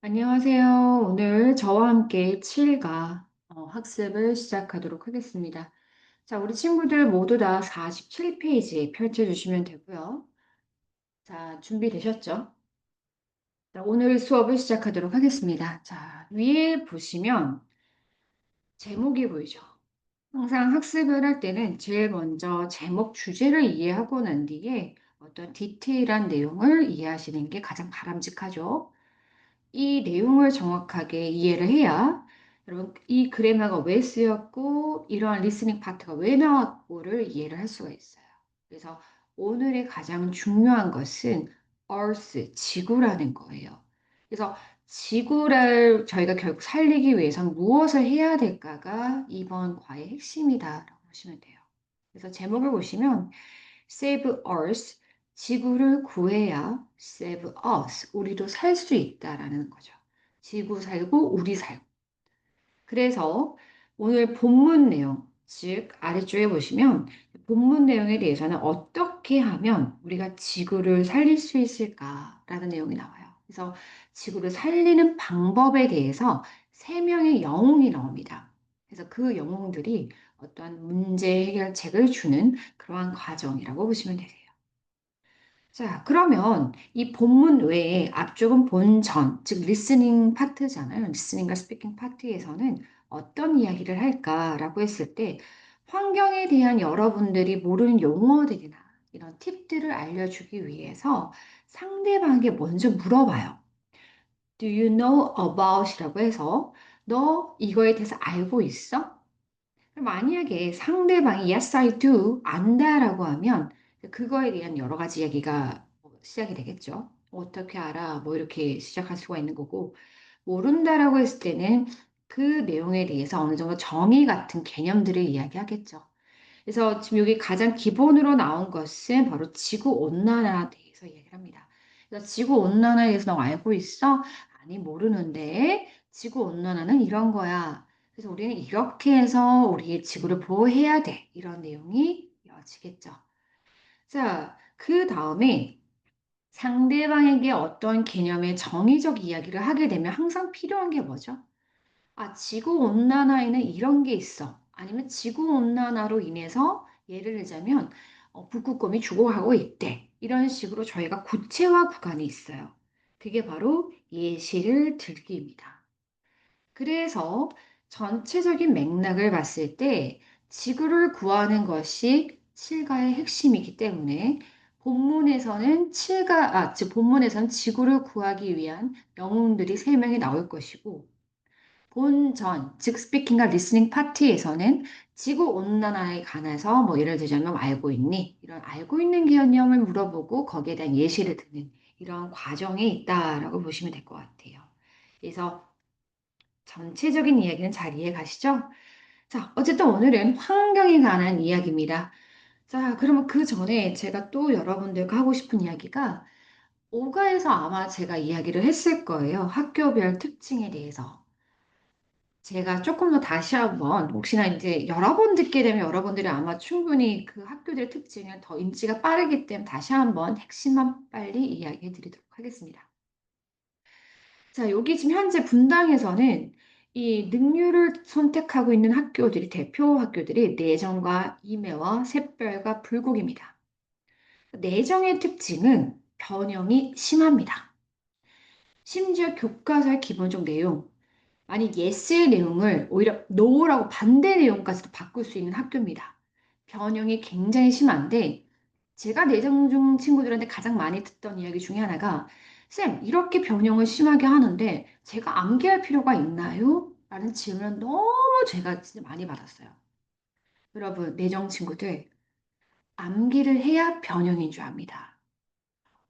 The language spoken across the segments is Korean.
안녕하세요. 오늘 저와 함께 칠가 학습을 시작하도록 하겠습니다. 자, 우리 친구들 모두 다 47페이지 펼쳐주시면 되고요. 자, 준비되셨죠? 자, 오늘 수업을 시작하도록 하겠습니다. 자, 위에 보시면 제목이 보이죠? 항상 학습을 할 때는 제일 먼저 제목 주제를 이해하고 난 뒤에 어떤 디테일한 내용을 이해하시는 게 가장 바람직하죠. 이 내용을 정확하게 이해를 해야 여러분 이 그래머가 왜 쓰였고 이러한 리스닝 파트가 왜 나왔고를 이해를 할 수가 있어요. 그래서 오늘의 가장 중요한 것은 Earth, 지구라는 거예요. 그래서 지구를 저희가 결국 살리기 위해선 무엇을 해야 될까가 이번 과의 핵심이다라고 보시면 돼요. 그래서 제목을 보시면 Save Earth, 지구를 구해야 Save Us, 우리도 살 수 있다라는 거죠. 지구 살고 우리 살고. 그래서 오늘 본문 내용, 즉 아래쪽에 보시면 본문 내용에 대해서는 어떻게 하면 우리가 지구를 살릴 수 있을까라는 내용이 나와요. 그래서 지구를 살리는 방법에 대해서 세 명의 영웅이 나옵니다. 그래서 그 영웅들이 어떠한 문제 해결책을 주는 그러한 과정이라고 보시면 되세요. 자, 그러면 이 본문 외에 앞쪽은 본전, 즉 리스닝 파트잖아요. 리스닝과 스피킹 파트에서는 어떤 이야기를 할까라고 했을 때 환경에 대한 여러분들이 모르는 용어들이나 이런 팁들을 알려주기 위해서 상대방에게 먼저 물어봐요. Do you know about이라고 해서 너 이거에 대해서 알고 있어? 만약에 상대방이 Yes, I do 안다라고 하면 그거에 대한 여러 가지 이야기가 시작이 되겠죠. 어떻게 알아? 뭐 이렇게 시작할 수가 있는 거고 모른다라고 했을 때는 그 내용에 대해서 어느 정도 정의 같은 개념들을 이야기하겠죠. 그래서 지금 여기 가장 기본으로 나온 것은 바로 지구 온난화에 대해서 얘기를 합니다. 그래서 지구 온난화에 대해서 너 알고 있어? 아니, 모르는데 지구 온난화는 이런 거야. 그래서 우리는 이렇게 해서 우리의 지구를 보호해야 돼. 이런 내용이 이어지겠죠. 자, 그 다음에 상대방에게 어떤 개념의 정의적 이야기를 하게 되면 항상 필요한 게 뭐죠? 아, 지구 온난화에는 이런 게 있어. 아니면 지구 온난화로 인해서 예를 들자면 북극곰이 죽어가고 있대. 이런 식으로 저희가 구체화 구간이 있어요. 그게 바로 예시를 들기입니다. 그래서 전체적인 맥락을 봤을 때 지구를 구하는 것이 칠가의 핵심이기 때문에 즉 본문에서는 지구를 구하기 위한 영웅들이 세 명이 나올 것이고 본전, 즉 스피킹과 리스닝 파트에서는 지구 온난화에 관해서 뭐 예를 들자면 알고 있니? 이런 알고 있는 개념을 물어보고 거기에 대한 예시를 드는 이런 과정이 있다라고 보시면 될 것 같아요. 그래서 전체적인 이야기는 잘 이해 가시죠? 자, 어쨌든 오늘은 환경에 관한 이야기입니다. 자, 그러면 그 전에 제가 또 여러분들과 하고 싶은 이야기가 오가에서 아마 제가 이야기를 했을 거예요. 학교별 특징에 대해서. 제가 조금 더 다시 한번 혹시나 이제 여러 번 듣게 되면 여러분들이 아마 충분히 그 학교들의 특징은 더 인지가 빠르기 때문에 다시 한번 핵심만 빨리 이야기해 드리도록 하겠습니다. 자, 여기 지금 현재 분당에서는 이 능률을 선택하고 있는 학교들이 대표 학교들이 내정과 임애와 샛별과 불국입니다. 내정의 특징은 변형이 심합니다. 심지어 교과서의 기본적 내용, 아니 yes의 내용을 오히려 no라고 반대 내용까지도 바꿀 수 있는 학교입니다. 변형이 굉장히 심한데 제가 내정 중 친구들한테 가장 많이 듣던 이야기 중에 하나가 쌤, 이렇게 변형을 심하게 하는데 제가 암기할 필요가 있나요? 라는 질문을 너무 제가 진짜 많이 받았어요. 여러분, 내정 친구들, 암기를 해야 변형인 줄 압니다.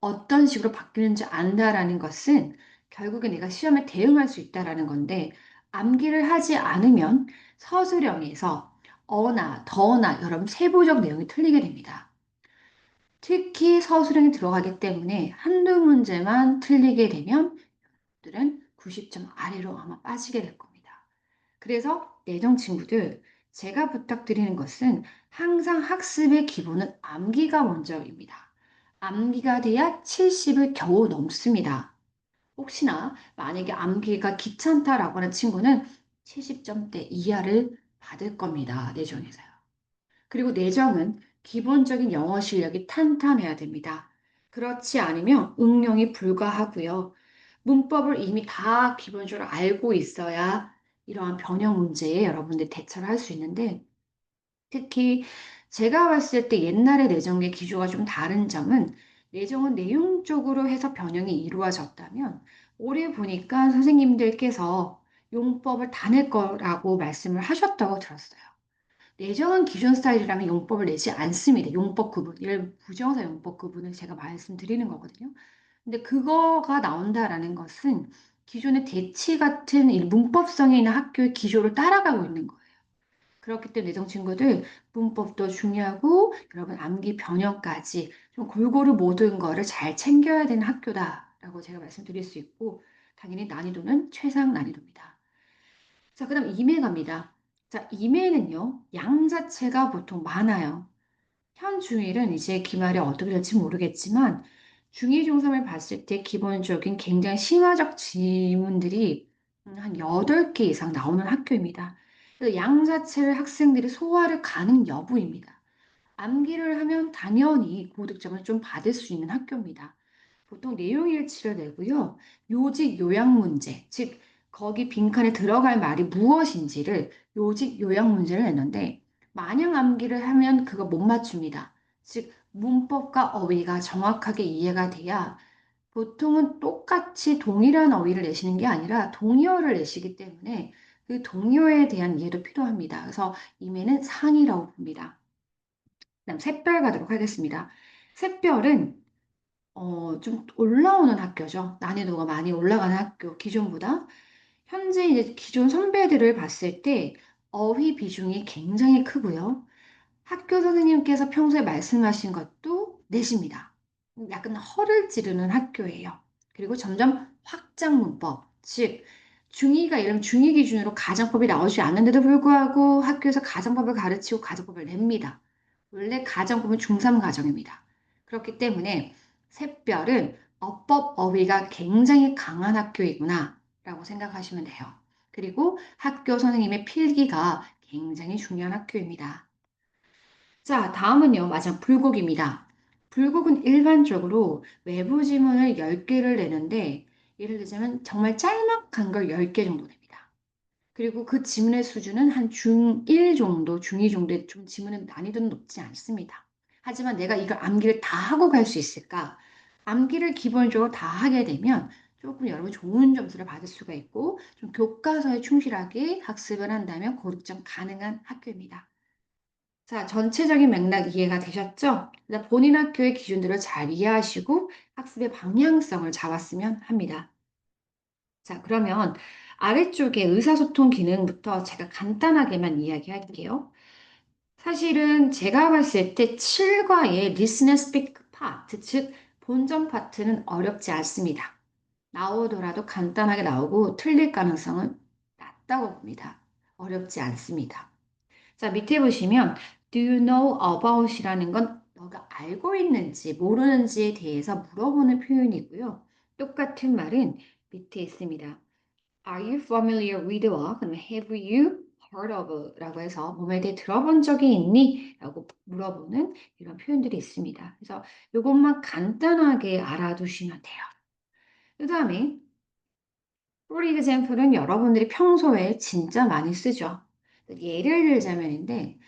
어떤 식으로 바뀌는지 안다라는 것은 결국에 내가 시험에 대응할 수 있다라는 건데 암기를 하지 않으면 서술형에서 어나 더나 여러분 세부적 내용이 틀리게 됩니다. 특히 서술형이 들어가기 때문에 한두 문제만 틀리게 되면 들은 90점 아래로 아마 빠지게 될 겁니다. 그래서 내정 친구들 제가 부탁드리는 것은 항상 학습의 기본은 암기가 먼저입니다. 암기가 돼야 70을 겨우 넘습니다. 혹시나 만약에 암기가 귀찮다라고 하는 친구는 70점대 이하를 받을 겁니다. 내정에서요. 그리고 내정은 기본적인 영어 실력이 탄탄해야 됩니다. 그렇지 않으면 응용이 불가하고요. 문법을 이미 다 기본적으로 알고 있어야 이러한 변형 문제에 여러분들 대처를 할 수 있는데 특히 제가 봤을 때 옛날의 내정의 기조가 좀 다른 점은 내정은 내용적으로 해서 변형이 이루어졌다면 올해 보니까 선생님들께서 용법을 다 낼 거라고 말씀을 하셨다고 들었어요. 내정은 기존 스타일이라면 용법을 내지 않습니다. 용법 구분, 예를 부정사 용법 구분을 제가 말씀드리는 거거든요. 근데 그거가 나온다라는 것은 기존의 대치 같은 이 문법성에 있는 학교의 기조를 따라가고 있는 거예요. 그렇기 때문에 내정 친구들 문법도 중요하고 여러분 암기 변형까지 좀 골고루 모든 거를 잘 챙겨야 되는 학교다라고 제가 말씀드릴 수 있고 당연히 난이도는 최상 난이도입니다. 자, 그다음 임해 갑니다. 자, 임해는요. 양 자체가 보통 많아요. 현 중일은 이제 기말이 어떻게 될지 모르겠지만 중일 중삼을 봤을 때 기본적인 굉장히 심화적 지문들이 한 8개 이상 나오는 학교입니다. 그래서 양 자체를 학생들이 소화를 가능 여부입니다. 암기를 하면 당연히 고득점을 좀 받을 수 있는 학교입니다. 보통 내용 일치를 내고요. 요직 요약 문제, 즉 거기 빈칸에 들어갈 말이 무엇인지를 요직 요약 문제를 냈는데 마냥 암기를 하면 그거 못 맞춥니다. 즉 문법과 어휘가 정확하게 이해가 돼야 보통은 똑같이 동일한 어휘를 내시는 게 아니라 동의어를 내시기 때문에 그 동의어에 대한 이해도 필요합니다. 그래서 임에는 상이라고 봅니다. 그다음 샛별 가도록 하겠습니다. 샛별은 좀 올라오는 학교죠. 난이도가 많이 올라가는 학교 기존보다. 현재 이제 기존 선배들을 봤을 때 어휘 비중이 굉장히 크고요. 학교 선생님께서 평소에 말씀하신 것도 내십니다. 약간 허를 찌르는 학교예요. 그리고 점점 확장 문법, 즉 중2가 이런 중2 기준으로 가정법이 나오지 않는데도 불구하고 학교에서 가정법을 가르치고 가정법을 냅니다. 원래 가정법은 중3 가정입니다. 그렇기 때문에 샛별은 어법 어휘가 굉장히 강한 학교이구나 라고 생각하시면 돼요. 그리고 학교 선생님의 필기가 굉장히 중요한 학교입니다. 자, 다음은요. 마지막 불곡입니다. 불곡은 일반적으로 외부 지문을 10개를 내는데 예를 들자면 정말 짤막한 걸 10개 정도 냅니다. 그리고 그 지문의 수준은 한 중1 정도, 중2 정도의 좀 지문의 난이도는 높지 않습니다. 하지만 내가 이걸 암기를 다 하고 갈 수 있을까? 암기를 기본적으로 다 하게 되면 조금 여러분 좋은 점수를 받을 수가 있고 좀 교과서에 충실하게 학습을 한다면 고득점 가능한 학교입니다. 자, 전체적인 맥락 이해가 되셨죠? 일단 본인 학교의 기준들을 잘 이해하시고 학습의 방향성을 잡았으면 합니다. 자, 그러면 아래쪽에 의사소통 기능부터 제가 간단하게만 이야기할게요. 사실은 제가 봤을 때 7과의 Listen and Speak 파트, 즉 본전 파트는 어렵지 않습니다. 나오더라도 간단하게 나오고 틀릴 가능성은 낮다고 봅니다. 어렵지 않습니다. 자, 밑에 보시면 Do you know about이라는 건 너가 알고 있는지 모르는지에 대해서 물어보는 표현이고요. 똑같은 말은 밑에 있습니다. Are you familiar with와 그다음에 Have you heard of 라고 해서 몸에 대해 들어본 적이 있니? 라고 물어보는 이런 표현들이 있습니다. 그래서 이것만 간단하게 알아두시면 돼요. 그 다음에 for example은 여러분들이 평소에 진짜 많이 쓰죠. 예를 들자면인데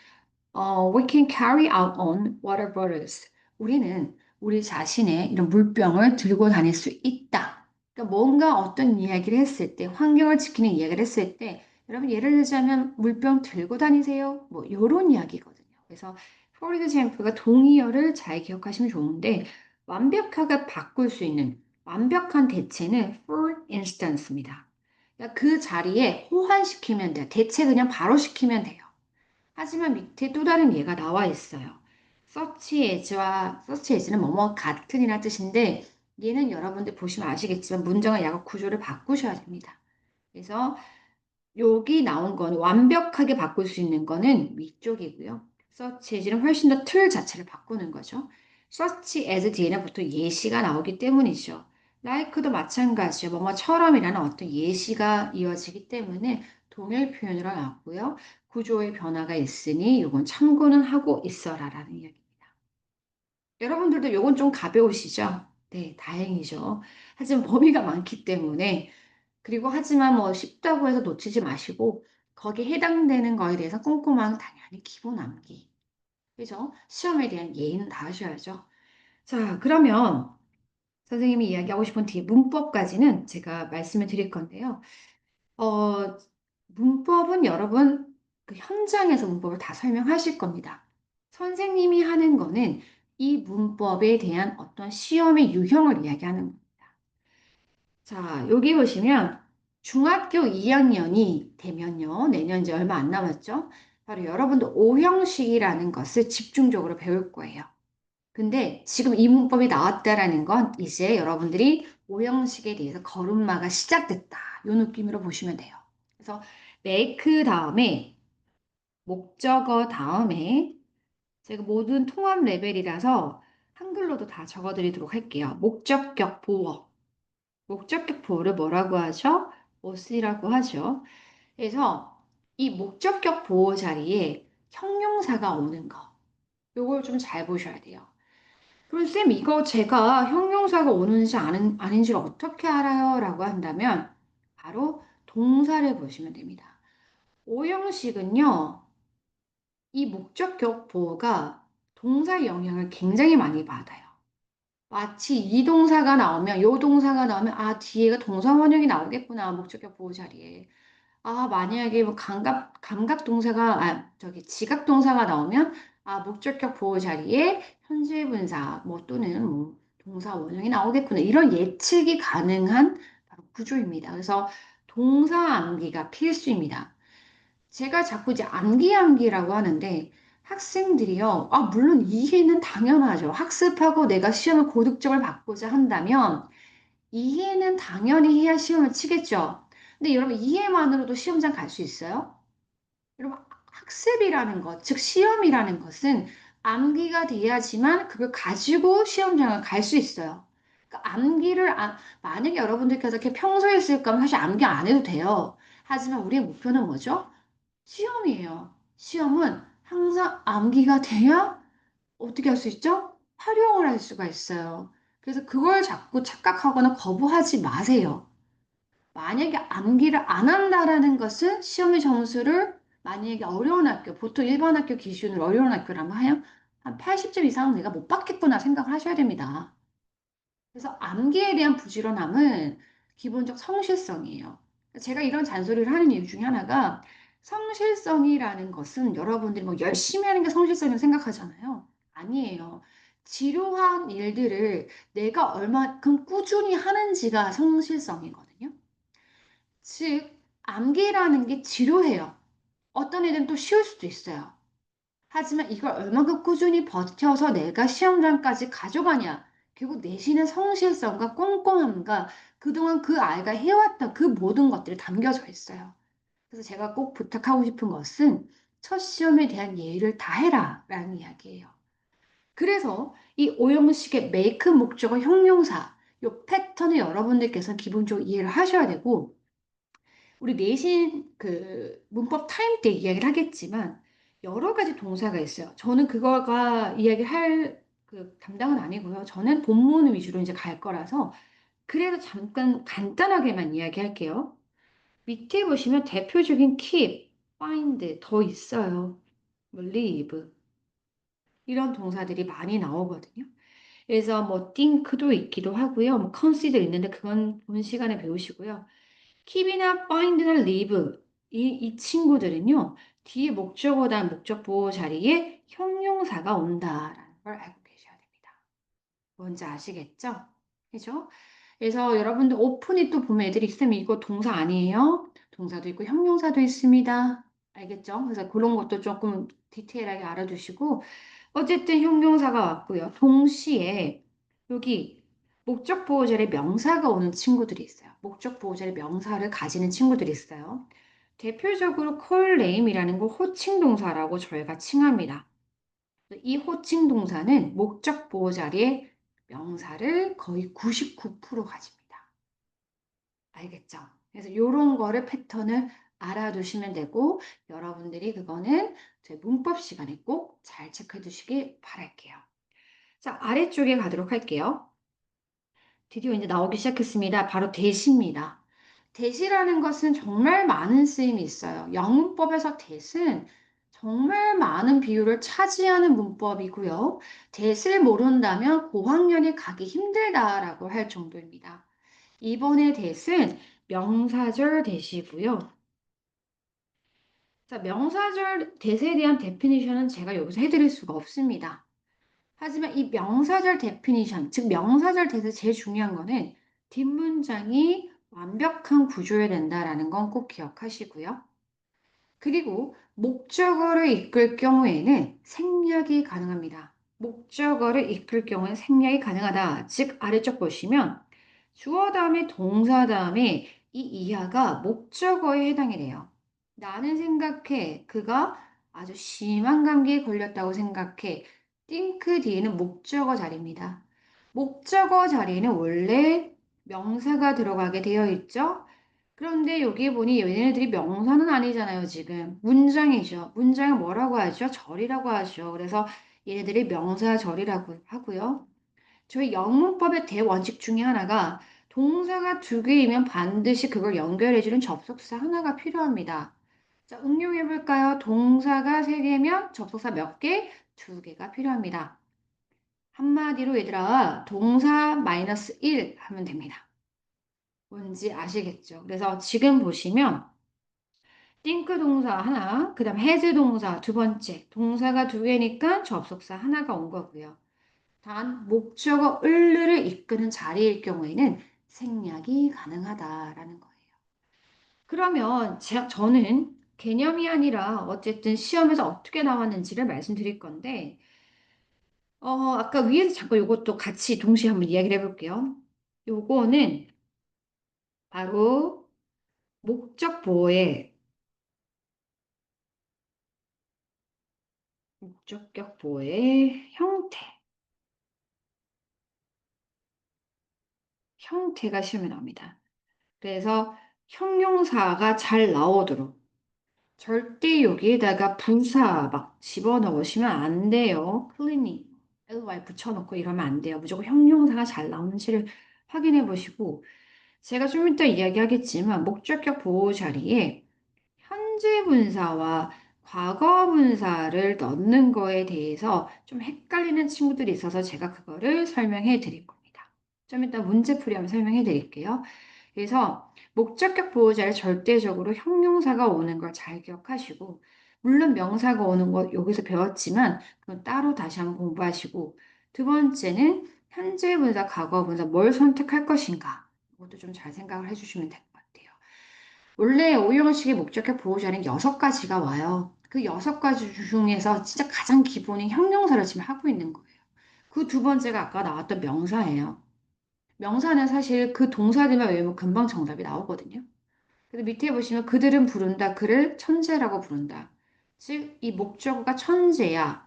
we can carry out on water bottles. 우리는 우리 자신의 이런 물병을 들고 다닐 수 있다. 그러니까 뭔가 어떤 이야기를 했을 때, 환경을 지키는 이야기를 했을 때, 여러분 예를 들자면 물병 들고 다니세요. 뭐 이런 이야기거든요. 그래서 for example가 동의어를 잘 기억하시면 좋은데 완벽하게 바꿀 수 있는 완벽한 대체는 for instance입니다. 그러니까 그 자리에 호환시키면 돼요. 대체 그냥 바로 시키면 돼요. 하지만 밑에 또 다른 예가 나와 있어요. search as는 뭐뭐 같은이라는 뜻인데 얘는 여러분들 보시면 아시겠지만 문장의 약간 구조를 바꾸셔야 됩니다. 그래서 여기 나온 거는 완벽하게 바꿀 수 있는 거는 위쪽이고요. search as는 훨씬 더 틀 자체를 바꾸는 거죠. search as 뒤에는 보통 예시가 나오기 때문이죠. like도 마찬가지요. 뭐뭐처럼이라는 어떤 예시가 이어지기 때문에 동일 표현으로 나왔고요. 구조의 변화가 있으니 이건 참고는 하고 있어라라는 이야기입니다. 여러분들도 요건 좀 가벼우시죠? 네, 다행이죠. 하지만 범위가 많기 때문에 그리고 하지만 뭐 쉽다고 해서 놓치지 마시고 거기에 해당되는 거에 대해서 꼼꼼한 당연히 기본 암기. 그죠? 시험에 대한 예의는 다 하셔야죠. 자, 그러면 선생님이 이야기하고 싶은 뒤에 문법까지는 제가 말씀을 드릴 건데요. 어, 문법은 여러분 그 현장에서 문법을 다 설명하실 겁니다. 선생님이 하는 거는 이 문법에 대한 어떤 시험의 유형을 이야기하는 겁니다. 자, 여기 보시면 중학교 2학년이 되면요. 내년 이제 얼마 안 남았죠? 바로 여러분도 오형식이라는 것을 집중적으로 배울 거예요. 근데 지금 이 문법이 나왔다라는 건 이제 여러분들이 오형식에 대해서 걸음마가 시작됐다. 이 느낌으로 보시면 돼요. 그래서 make 다음에 목적어 다음에 제가 모든 통합 레벨이라서 한글로도 다 적어드리도록 할게요. 목적격 보어. 목적격 보어를 뭐라고 하죠? what이라고 하죠. 그래서 이 목적격 보어 자리에 형용사가 오는 거. 요걸 좀 잘 보셔야 돼요. 그럼 쌤, 이거 제가 형용사가 오는지 아닌지를 어떻게 알아요? 라고 한다면 바로 동사를 보시면 됩니다. 오형식은요, 이 목적격 보어가 동사 영향을 굉장히 많이 받아요. 마치 이 동사가 나오면, 요 동사가 나오면, 아, 뒤에가 동사 원형이 나오겠구나, 목적격 보호 자리에. 아, 만약에 뭐 감각 동사가, 지각 동사가 나오면, 아, 목적격 보호 자리에 현재 분사, 뭐 또는 뭐 동사 원형이 나오겠구나. 이런 예측이 가능한 바로 구조입니다. 그래서 동사 암기가 필수입니다. 제가 자꾸 이제 암기라고 하는데 학생들이요. 아, 물론 이해는 당연하죠. 학습하고 내가 시험을 고득점을 받고자 한다면 이해는 당연히 해야 시험을 치겠죠. 근데 여러분 이해만으로도 시험장 갈 수 있어요? 여러분 학습이라는 것, 즉 시험이라는 것은 암기가 돼야지만 그걸 가지고 시험장을 갈 수 있어요. 그러니까 만약에 여러분들께서 이렇게 평소에 쓸 거면 사실 암기 안 해도 돼요. 하지만 우리의 목표는 뭐죠? 시험이에요. 시험은 항상 암기가 돼야 어떻게 할 수 있죠? 활용을 할 수가 있어요. 그래서 그걸 자꾸 착각하거나 거부하지 마세요. 만약에 암기를 안 한다라는 것은 시험의 점수를 만약에 어려운 학교, 보통 일반 학교 기준으로 어려운 학교라면 한 80점 이상은 내가 못 받겠구나 생각을 하셔야 됩니다. 그래서 암기에 대한 부지런함은 기본적 성실성이에요. 제가 이런 잔소리를 하는 이유 중에 하나가 성실성이라는 것은 여러분들이 뭐 열심히 하는 게 성실성이라고 생각하잖아요. 아니에요. 지루한 일들을 내가 얼마큼 꾸준히 하는지가 성실성이거든요. 즉, 암기라는 게 지루해요. 어떤 애들은 또 쉬울 수도 있어요. 하지만 이걸 얼마큼 꾸준히 버텨서 내가 시험장까지 가져가냐. 결국 내신의 성실성과 꼼꼼함과 그동안 그 아이가 해왔던 그 모든 것들이 담겨져 있어요. 그래서 제가 꼭 부탁하고 싶은 것은 첫 시험에 대한 예의를 다해라 라는 이야기예요. 그래서 이 오형식의 make 목적어 형용사 이 패턴을 여러분들께서 기본적으로 이해를 하셔야 되고 우리 내신 그 문법 타임 때 이야기를 하겠지만 여러 가지 동사가 있어요. 저는 그거가 이야기를 할 그 담당은 아니고요. 저는 본문 위주로 이제 갈 거라서 그래도 잠깐 간단하게만 이야기할게요. 밑에 보시면 대표적인 keep, find 더 있어요. 뭐 leave 이런 동사들이 많이 나오거든요. 그래서 뭐 think도 있기도 하고요. 뭐 consider 있는데 그건 본 시간에 배우시고요. keep이나 find나 leave 이 친구들은요. 뒤에 목적어다 목적 보호 자리에 형용사가 온다라는 걸 알고 계셔야 됩니다. 뭔지 아시겠죠? 그죠? 그래서 여러분들 오픈이 또 보면 애들이 있으면 이거 동사 아니에요? 동사도 있고 형용사도 있습니다. 알겠죠? 그래서 그런 것도 조금 디테일하게 알아두시고 어쨌든 형용사가 왔고요. 동시에 여기 목적 보호절에 명사가 오는 친구들이 있어요. 목적 보호절에 명사를 가지는 친구들이 있어요. 대표적으로 call name이라는 거 호칭 동사라고 저희가 칭합니다. 이 호칭 동사는 목적 보호 자리에 명사를 거의 99% 가집니다. 알겠죠? 그래서 이런 거를 패턴을 알아두시면 되고 여러분들이 그거는 제 문법 시간에 꼭 잘 체크해 두시길 바랄게요. 자, 아래쪽에 가도록 할게요. 드디어 이제 나오기 시작했습니다. 바로 대시입니다. 대시라는 것은 정말 많은 쓰임이 있어요. 영문법에서 대는 정말 많은 비율을 차지하는 문법이고요. 대를 모른다면 고학년이 가기 힘들다라고 할 정도입니다. 이번에 대은 명사절 대시고요. 자, 명사절 대세에 대한 데피니션은 제가 여기서 해드릴 수가 없습니다. 하지만 이 명사절 데피니션, 즉 명사절 대세 제일 중요한 거는 뒷문장이 완벽한 구조여야 된다라는 건 꼭 기억하시고요. 그리고 목적어를 이끌 경우에는 생략이 가능합니다. 목적어를 이끌 경우에는 생략이 가능하다. 즉 아래쪽 보시면 주어 다음에 동사 다음에 이 이하가 목적어에 해당이 돼요. 나는 생각해. 그가 아주 심한 감기에 걸렸다고 생각해. think 뒤에는 목적어 자리입니다. 목적어 자리에는 원래 명사가 들어가게 되어 있죠. 그런데 여기 보니 얘네들이 명사는 아니잖아요, 지금. 문장이죠. 문장을 뭐라고 하죠? 절이라고 하죠. 그래서 얘네들이 명사절이라고 하고요. 저희 영문법의 대원칙 중에 하나가 동사가 두 개이면 반드시 그걸 연결해주는 접속사 하나가 필요합니다. 자, 응용해 볼까요? 동사가 세 개면 접속사 몇 개? 두 개가 필요합니다. 한마디로 얘들아, 동사 마이너스 1 하면 됩니다. 뭔지 아시겠죠? 그래서 지금 보시면 think 동사 하나, 그 다음 has 동사 두 번째, 동사가 두 개니까 접속사 하나가 온 거고요. 단 목적어 을를 이끄는 자리일 경우에는 생략이 가능하다라는 거예요. 그러면 저는 개념이 아니라 어쨌든 시험에서 어떻게 나왔는지를 말씀드릴 건데 아까 위에서 잠깐 이것도 같이 동시에 한번 이야기를 해볼게요. 요거는 바로 목적 보호의 목적격 보호의 형태가 시험에 나옵니다. 그래서 형용사가 잘 나오도록 절대 여기에다가 부사 막 집어넣으시면 안 돼요. cleaning, ly 붙여놓고 이러면 안 돼요. 무조건 형용사가 잘 나오는지를 확인해 보시고 제가 좀 이따 이야기하겠지만 목적격 보호 자리에 현재 분사와 과거 분사를 넣는 거에 대해서 좀 헷갈리는 친구들이 있어서 제가 그거를 설명해 드릴 겁니다. 좀 이따 문제풀이 하면 설명해 드릴게요. 그래서 목적격 보호자를 절대적으로 형용사가 오는 걸 잘 기억하시고 물론 명사가 오는 거 여기서 배웠지만 그건 따로 다시 한번 공부하시고 두 번째는 현재 분사, 과거 분사 뭘 선택할 것인가 이것도 좀 잘 생각을 해주시면 될 것 같아요. 원래 오형식의 목적격 보호자는 6가지가 와요. 그 6가지 중에서 진짜 가장 기본인 형용사를 지금 하고 있는 거예요. 그 두 번째가 아까 나왔던 명사예요. 명사는 사실 그 동사들만 외우면 금방 정답이 나오거든요. 근데 밑에 보시면 그들은 부른다. 그를 천재라고 부른다. 즉, 이 목적어가 천재야.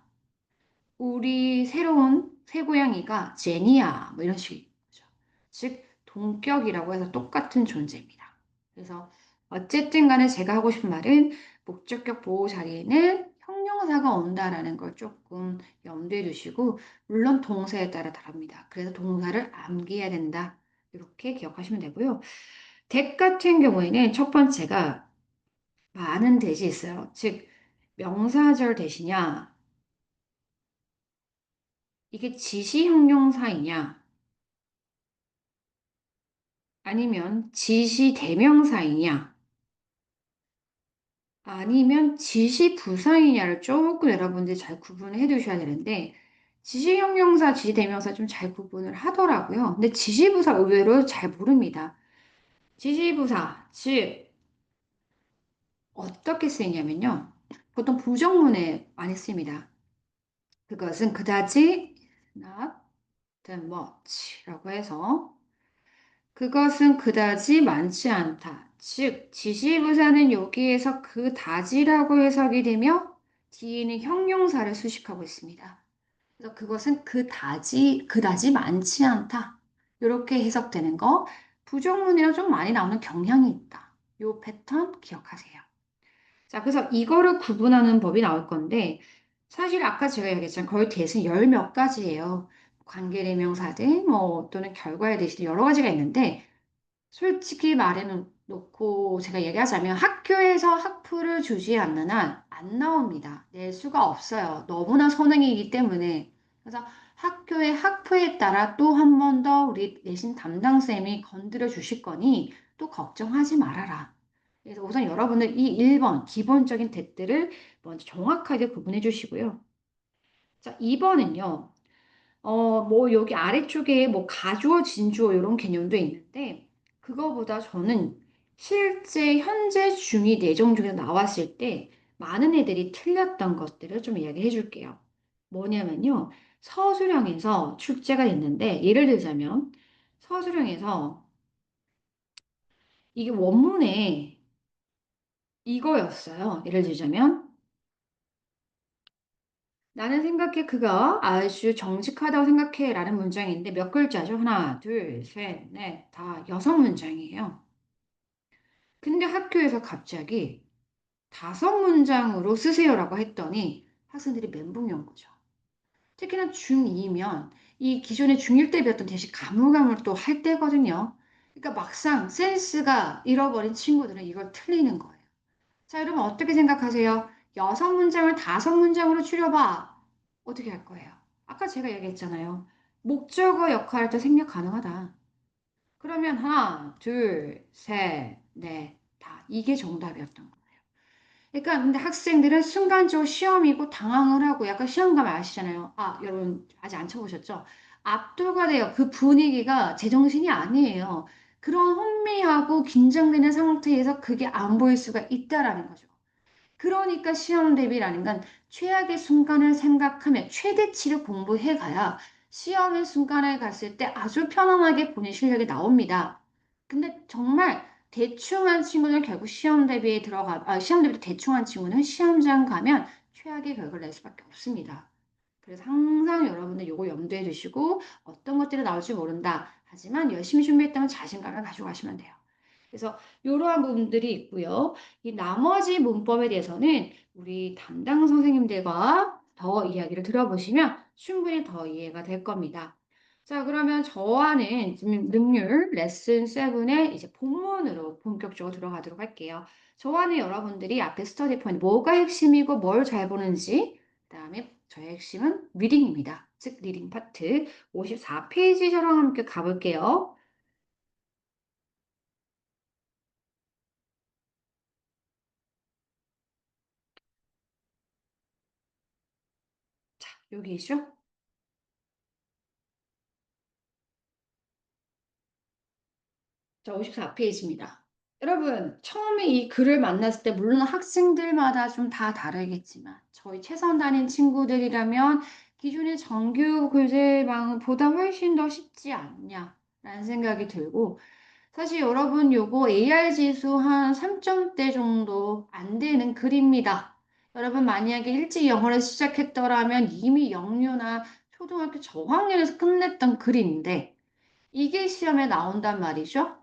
우리 새로운 새고양이가 제니야. 뭐 이런 식이죠. 즉, 동격이라고 해서 똑같은 존재입니다. 그래서 어쨌든 간에 제가 하고 싶은 말은 목적격 보호 자리에는 형용사가 온다라는 걸 조금 염두에 두시고 물론 동사에 따라 다릅니다. 그래서 동사를 암기해야 된다. 이렇게 기억하시면 되고요. 댁 같은 경우에는 첫 번째가 많은 대시 있어요. 즉 명사절 대시냐 이게 지시 형용사이냐 아니면 지시 대명사이냐 아니면 지시 부사이냐를 조금 여러분들이 잘 구분을 해 두셔야 되는데 지시 형용사, 지시 대명사 좀 잘 구분을 하더라고요. 근데 지시 부사 의외로 잘 모릅니다. 지시 부사, 즉 어떻게 쓰이냐면요. 보통 부정문에 많이 씁니다. 그것은 그다지 not that much라고 해서 그것은 그다지 많지 않다. 즉 지시부사는 여기에서 그다지라고 해석이 되며 뒤에는 형용사를 수식하고 있습니다. 그래서 그것은 그다지 많지 않다. 이렇게 해석되는 거. 부정문이랑 좀 많이 나오는 경향이 있다. 요 패턴 기억하세요. 자, 그래서 이거를 구분하는 법이 나올 건데, 사실 아까 제가 얘기했잖아요. 거의 대신 열 몇 가지예요. 관계대명사들, 뭐, 또는 결과에 대해서 여러 가지가 있는데, 솔직히 말해 놓고 제가 얘기하자면 학교에서 학프를 주지 않는 한 안 나옵니다. 낼 수가 없어요. 너무나 선행이기 때문에. 그래서 학교의 학프에 따라 또 한 번 더 우리 내신 담당쌤이 건드려 주실 거니 또 걱정하지 말아라. 그래서 우선 여러분들 이 1번 기본적인 대들을 먼저 정확하게 구분해 주시고요. 자, 2번은요. 뭐 여기 아래쪽에 뭐 가주어, 진주어 이런 개념도 있는데 그거보다 저는 실제 현재 중위 내정 중에 나왔을 때 많은 애들이 틀렸던 것들을 좀 이야기해 줄게요. 뭐냐면요. 서술형에서 출제가 됐는데 예를 들자면 서술형에서 이게 원문에 이거였어요. 예를 들자면 나는 생각해 그가 아주 정직하다고 생각해 라는 문장인데 몇 글자죠? 하나, 둘, 셋, 넷, 다 여섯 문장이에요. 근데 학교에서 갑자기 다섯 문장으로 쓰세요라고 했더니 학생들이 멘붕이 온 거죠. 특히나 중2면 이 기존에 중1 때 배웠던 대신 가물가물 또 할 때거든요. 그러니까 막상 센스가 잃어버린 친구들은 이걸 틀리는 거예요. 자, 여러분 어떻게 생각하세요? 여섯 문장을 다섯 문장으로 줄여봐. 어떻게 할 거예요? 아까 제가 얘기했잖아요. 목적어 역할도 생략 가능하다. 그러면 하나, 둘, 셋, 넷, 다. 이게 정답이었던 거예요. 그러니까 근데 학생들은 순간적으로 시험이고 당황을 하고 약간 시험감 아시잖아요. 아, 여러분 아직 안 쳐보셨죠? 압도가 돼요. 그 분위기가 제정신이 아니에요. 그런 혼미하고 긴장되는 상태에서 그게 안 보일 수가 있다라는 거죠. 그러니까 시험 대비라는 건 최악의 순간을 생각하며 최대치를 공부해 가야 시험의 순간에 갔을 때 아주 편안하게 본인 실력이 나옵니다. 근데 정말 대충 한 친구는 결국 시험 대비도 대충 한 친구는 시험장 가면 최악의 결과를 낼 수밖에 없습니다. 그래서 항상 여러분들 이거 염두에 두시고 어떤 것들이 나올지 모른다. 하지만 열심히 준비했다면 자신감을 가지고 가시면 돼요. 그래서 이러한 부분들이 있고요. 이 나머지 문법에 대해서는 우리 담당 선생님들과 더 이야기를 들어보시면 충분히 더 이해가 될 겁니다. 자, 그러면 저와는 지금 능률 레슨 7의 이제 본문으로 본격적으로 들어가도록 할게요. 저와는 여러분들이 앞에 스터디 포인트 뭐가 핵심이고 뭘 잘 보는지 그다음에 저의 핵심은 리딩입니다. 즉 리딩 파트 54페이지 저랑 함께 가볼게요. 자, 여기죠? 자, 54페이지입니다. 여러분, 처음에 이 글을 만났을 때, 물론 학생들마다 좀 다 다르겠지만, 저희 최선 다닌 친구들이라면 기존의 정규 교재방보다 훨씬 더 쉽지 않냐라는 생각이 들고, 사실 여러분 요거 AR 지수 한 3점대 정도 안 되는 글입니다. 여러분 만약에 일찍 영어를 시작했더라면 이미 영유나 초등학교 저학년에서 끝냈던 글인데, 이게 시험에 나온단 말이죠.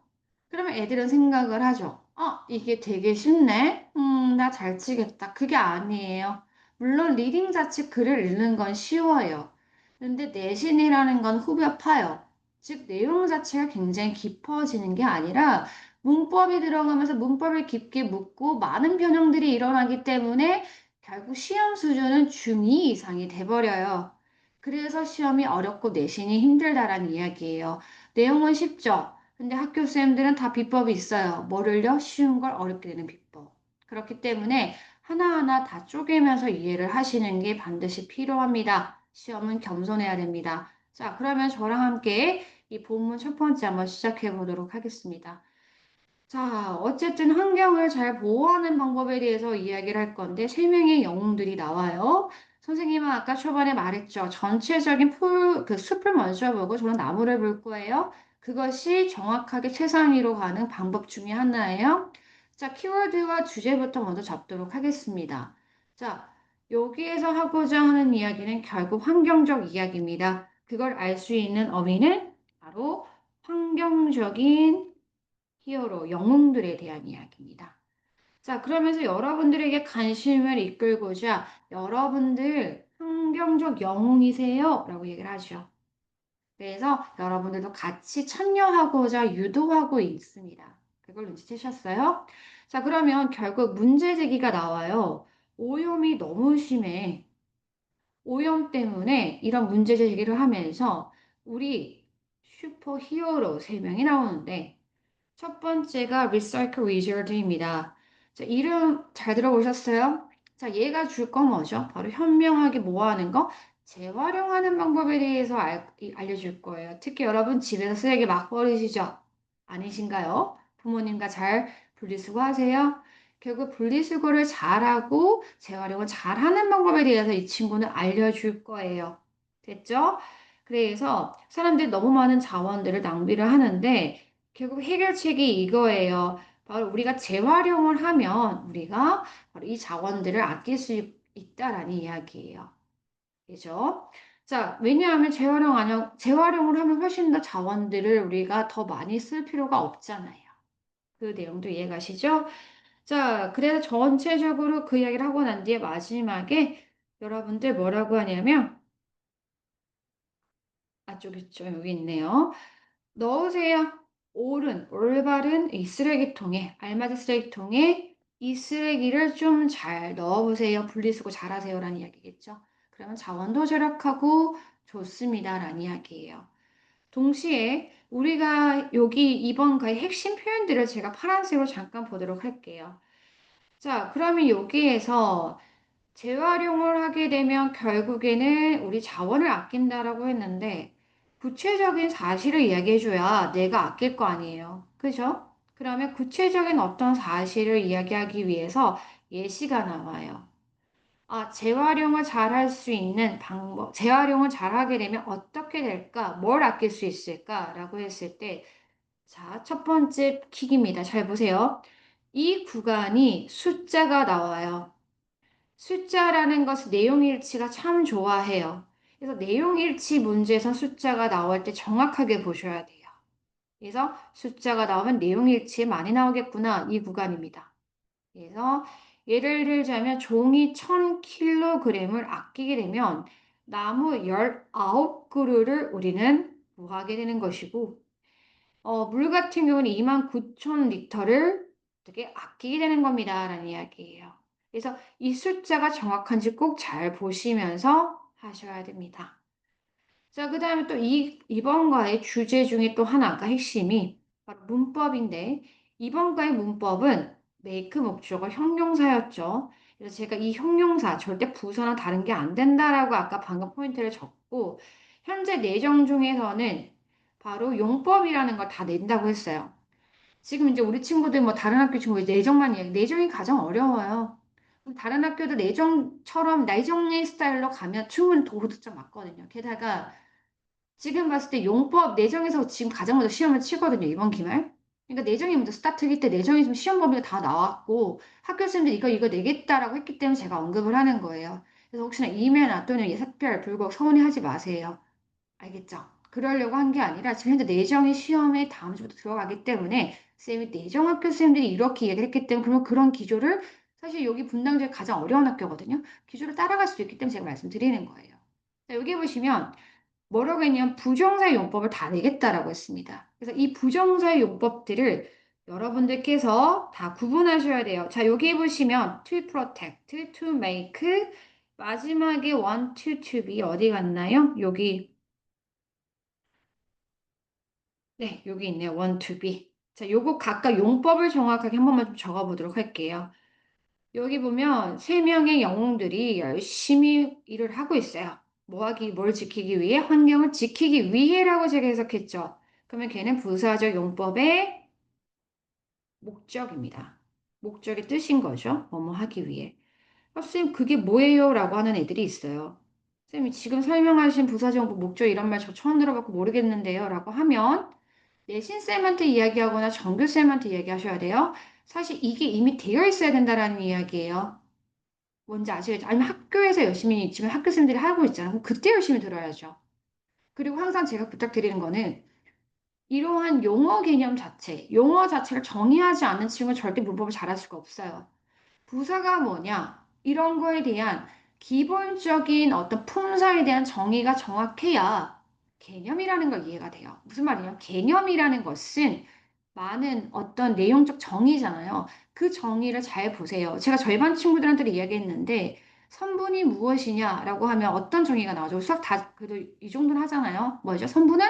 그러면 애들은 생각을 하죠. 이게 되게 쉽네. 나 잘 치겠다. 그게 아니에요. 물론 리딩 자체 글을 읽는 건 쉬워요. 근데 내신이라는 건 후벼 파요. 즉, 내용 자체가 굉장히 깊어지는 게 아니라 문법이 들어가면서 문법을 깊게 묻고 많은 변형들이 일어나기 때문에 결국 시험 수준은 중2 이상이 돼버려요. 그래서 시험이 어렵고 내신이 힘들다라는 이야기예요. 내용은 쉽죠? 근데 학교 쌤들은 다 비법이 있어요. 뭐를요? 쉬운 걸 어렵게 되는 비법. 그렇기 때문에 하나하나 다 쪼개면서 이해를 하시는 게 반드시 필요합니다. 시험은 겸손해야 됩니다. 자, 그러면 저랑 함께 이 본문 첫 번째 한번 시작해 보도록 하겠습니다. 자, 어쨌든 환경을 잘 보호하는 방법에 대해서 이야기를 할 건데, 세 명의 영웅들이 나와요. 선생님은 아까 초반에 말했죠. 전체적인 숲을 먼저 보고 저는 나무를 볼 거예요. 그것이 정확하게 최상위로 가는 방법 중에 하나예요. 자, 키워드와 주제부터 먼저 잡도록 하겠습니다. 자, 여기에서 하고자 하는 이야기는 결국 환경적 이야기입니다. 그걸 알 수 있는 어휘는 바로 환경적인 히어로, 영웅들에 대한 이야기입니다. 자, 그러면서 여러분들에게 관심을 이끌고자 여러분들 환경적 영웅이세요? 라고 얘기를 하죠. 그래서 여러분들도 같이 참여하고자 유도하고 있습니다. 그걸 눈치채셨어요? 자, 그러면 결국 문제 제기가 나와요. 오염이 너무 심해. 오염 때문에 이런 문제 제기를 하면서 우리 슈퍼 히어로 3명이 나오는데 첫 번째가 리사이클 위저드입니다. 자, 이름 잘 들어보셨어요? 자, 얘가 줄 건 뭐죠? 바로 현명하게 뭐 하는 거? 재활용하는 방법에 대해서 알려줄 거예요. 특히 여러분 집에서 쓰레기 막 버리시죠? 아니신가요? 부모님과 잘 분리수거 하세요? 결국 분리수거를 잘하고 재활용을 잘하는 방법에 대해서 이 친구는 알려줄 거예요. 됐죠? 그래서 사람들이 너무 많은 자원들을 낭비를 하는데 결국 해결책이 이거예요. 바로 우리가 재활용을 하면 우리가 바로 이 자원들을 아낄 수 있다라는 이야기예요. 그죠? 자, 왜냐하면 재활용을 하면 훨씬 더 자원들을 우리가 더 많이 쓸 필요가 없잖아요. 그 내용도 이해가시죠? 자, 그래서 전체적으로 그 이야기를 하고 난 뒤에 마지막에 여러분들 뭐라고 하냐면, 저기 있죠. 여기 있네요. 넣으세요. 올바른 이 쓰레기통에, 알맞은 쓰레기통에 이 쓰레기를 좀 잘 넣어보세요. 분리수거 잘 하세요라는 이야기겠죠. 그러면 자원도 절약하고 좋습니다라는 이야기예요. 동시에 우리가 여기 이번 가의 핵심 표현들을 제가 파란색으로 잠깐 보도록 할게요. 자, 그러면 여기에서 재활용을 하게 되면 결국에는 우리 자원을 아낀다라고 했는데 구체적인 사실을 이야기해줘야 내가 아낄 거 아니에요. 그죠? 그러면 구체적인 어떤 사실을 이야기하기 위해서 예시가 나와요. 아, 재활용을 잘 할 수 있는 방법, 재활용을 잘 하게 되면 어떻게 될까? 뭘 아낄 수 있을까? 라고 했을 때, 자, 첫 번째 킥입니다. 잘 보세요. 이 구간이 숫자가 나와요. 숫자라는 것은 내용일치가 참 좋아해요. 그래서 내용일치 문제에서 숫자가 나올 때 정확하게 보셔야 돼요. 그래서 숫자가 나오면 내용일치 많이 나오겠구나. 이 구간입니다. 그래서 예를 들자면 종이 1000kg을 아끼게 되면 나무 19그루를 우리는 구하게 되는 것이고 물 같은 경우는 29,000리터를 어떻게 아끼게 되는 겁니다. 라는 이야기예요. 그래서 이 숫자가 정확한지 꼭 잘 보시면서 하셔야 됩니다. 자, 그 다음에 또 이번과의 주제 중에 또 하나가 핵심이 바로 문법인데, 이번과의 문법은 make 목적어 형용사였죠. 그래서 제가 이 형용사 절대 부사나 다른 게 안 된다라고 아까 방금 포인트를 줬고, 현재 내정 중에서는 바로 용법이라는 걸 다 낸다고 했어요. 지금 이제 우리 친구들 뭐 다른 학교 친구 내정만 이야기, 내정이 가장 어려워요. 다른 학교도 내정처럼 내정의 스타일로 가면 충분히 도덕점 맞거든요. 게다가 지금 봤을 때 용법 내정에서 지금 가장 먼저 시험을 치거든요. 이번 기말. 그러니까 내정이 먼저 스타트기 때 내정이 좀 시험 범위가 다 나왔고 학교 선생님들 이거 내겠다라고 했기 때문에 제가 언급을 하는 거예요. 그래서 혹시나 이메나 또는 예사별 불복 서운해하지 마세요. 알겠죠? 그러려고 한 게 아니라 지금 현재 내정이 시험에 다음 주부터 들어가기 때문에 쌤이 내정학교 쌤들이 이렇게 얘기를 했기 때문에 그러면 그런 기조를 사실 여기 분당제 가장 어려운 학교거든요. 기조를 따라갈 수도 있기 때문에 제가 말씀드리는 거예요. 자, 여기 보시면 뭐라고 했냐면 부정사의 용법을 다 내겠다라고 했습니다. 그래서 이 부정사의 용법들을 여러분들께서 다 구분하셔야 돼요. 자, 여기 보시면 to protect, to make, 마지막에 want to be 어디 갔나요? 여기 네, 여기 있네요. want to be. 자, 요거 각각 용법을 정확하게 한 번만 좀 적어보도록 할게요. 여기 보면 세 명의 영웅들이 열심히 일을 하고 있어요. 뭘 지키기 위해? 환경을 지키기 위해라고 제가 해석했죠. 그러면 걔는 부사적 용법의 목적입니다. 목적의 뜻인 거죠. 뭐뭐 하기 위해. 선생님, 그게 뭐예요? 라고 하는 애들이 있어요. 선생님이 지금 설명하신 부사적 용법 목적 이런 말 저 처음 들어봤고 모르겠는데요. 라고 하면 내신쌤한테 이야기하거나 정교쌤한테 이야기하셔야 돼요. 사실 이게 이미 되어 있어야 된다라는 이야기예요. 뭔지 아시겠죠? 아니면 학교에서 열심히 지금 학교 선생님들이 하고 있잖아요. 그럼 그때 열심히 들어야죠. 그리고 항상 제가 부탁드리는 거는 이러한 용어 개념 자체, 용어 자체를 정의하지 않는 친구는 절대 문법을 잘할 수가 없어요. 부사가 뭐냐? 이런 거에 대한 기본적인 어떤 품사에 대한 정의가 정확해야 개념이라는 걸 이해가 돼요. 무슨 말이냐? 개념이라는 것은 많은 어떤 내용적 정의잖아요. 그 정의를 잘 보세요. 제가 저희 반 친구들한테 이야기했는데 선분이 무엇이냐라고 하면 어떤 정의가 나오죠? 수학 다 그래도 이 정도는 하잖아요. 뭐죠? 선분은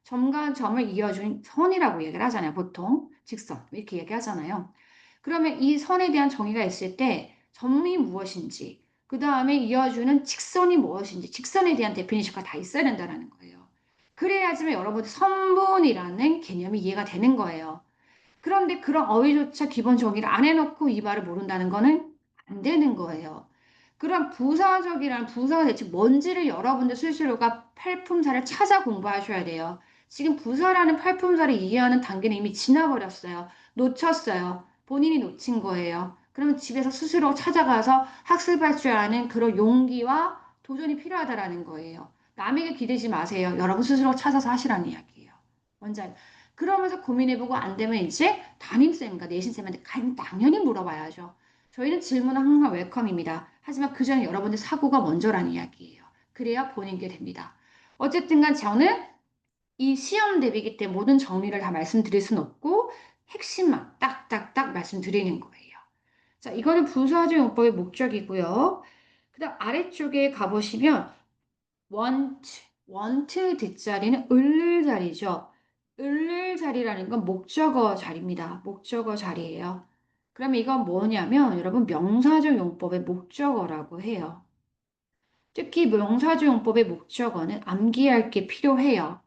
점과 점을 이어준 선이라고 얘기를 하잖아요. 보통 직선 이렇게 얘기하잖아요. 그러면 이 선에 대한 정의가 있을 때 점이 무엇인지, 그 다음에 이어주는 직선이 무엇인지, 직선에 대한 데피니션가 다 있어야 된다는 거예요. 그래야지만 여러분들 선분이라는 개념이 이해가 되는 거예요. 그런데 그런 어휘조차 기본 정의를 안 해놓고 이 말을 모른다는 거는 안 되는 거예요. 그런 부사적이란 부사가 대체 뭔지를 여러분들 스스로가 팔품사를 찾아 공부하셔야 돼요. 지금 부사라는 팔품사를 이해하는 단계는 이미 지나버렸어요. 놓쳤어요. 본인이 놓친 거예요. 그러면 집에서 스스로 찾아가서 학습할 줄 아는 그런 용기와 도전이 필요하다라는 거예요. 남에게 기대지 마세요. 여러분 스스로 찾아서 하시라는 이야기예요. 먼저 그러면서 고민해보고 안 되면 이제 담임쌤과 내신쌤한테 당연히 물어봐야죠. 저희는 질문은 항상 웰컴입니다. 하지만 그 전에 여러분들 사고가 먼저라는 이야기예요. 그래야 본인께 됩니다. 어쨌든 간 저는 이 시험 대비기 때 모든 정리를 다 말씀드릴 순 없고 핵심만 딱딱딱 말씀드리는 거예요. 자, 이거는 부사적 용법의 목적이고요. 그 다음 아래쪽에 가보시면 want 뒷자리는 을을 자리죠. 을을 자리라는 건 목적어 자리입니다. 목적어 자리예요. 그러면 이건 뭐냐면 여러분 명사적 용법의 목적어라고 해요. 특히 명사적 용법의 목적어는 암기할 게 필요해요.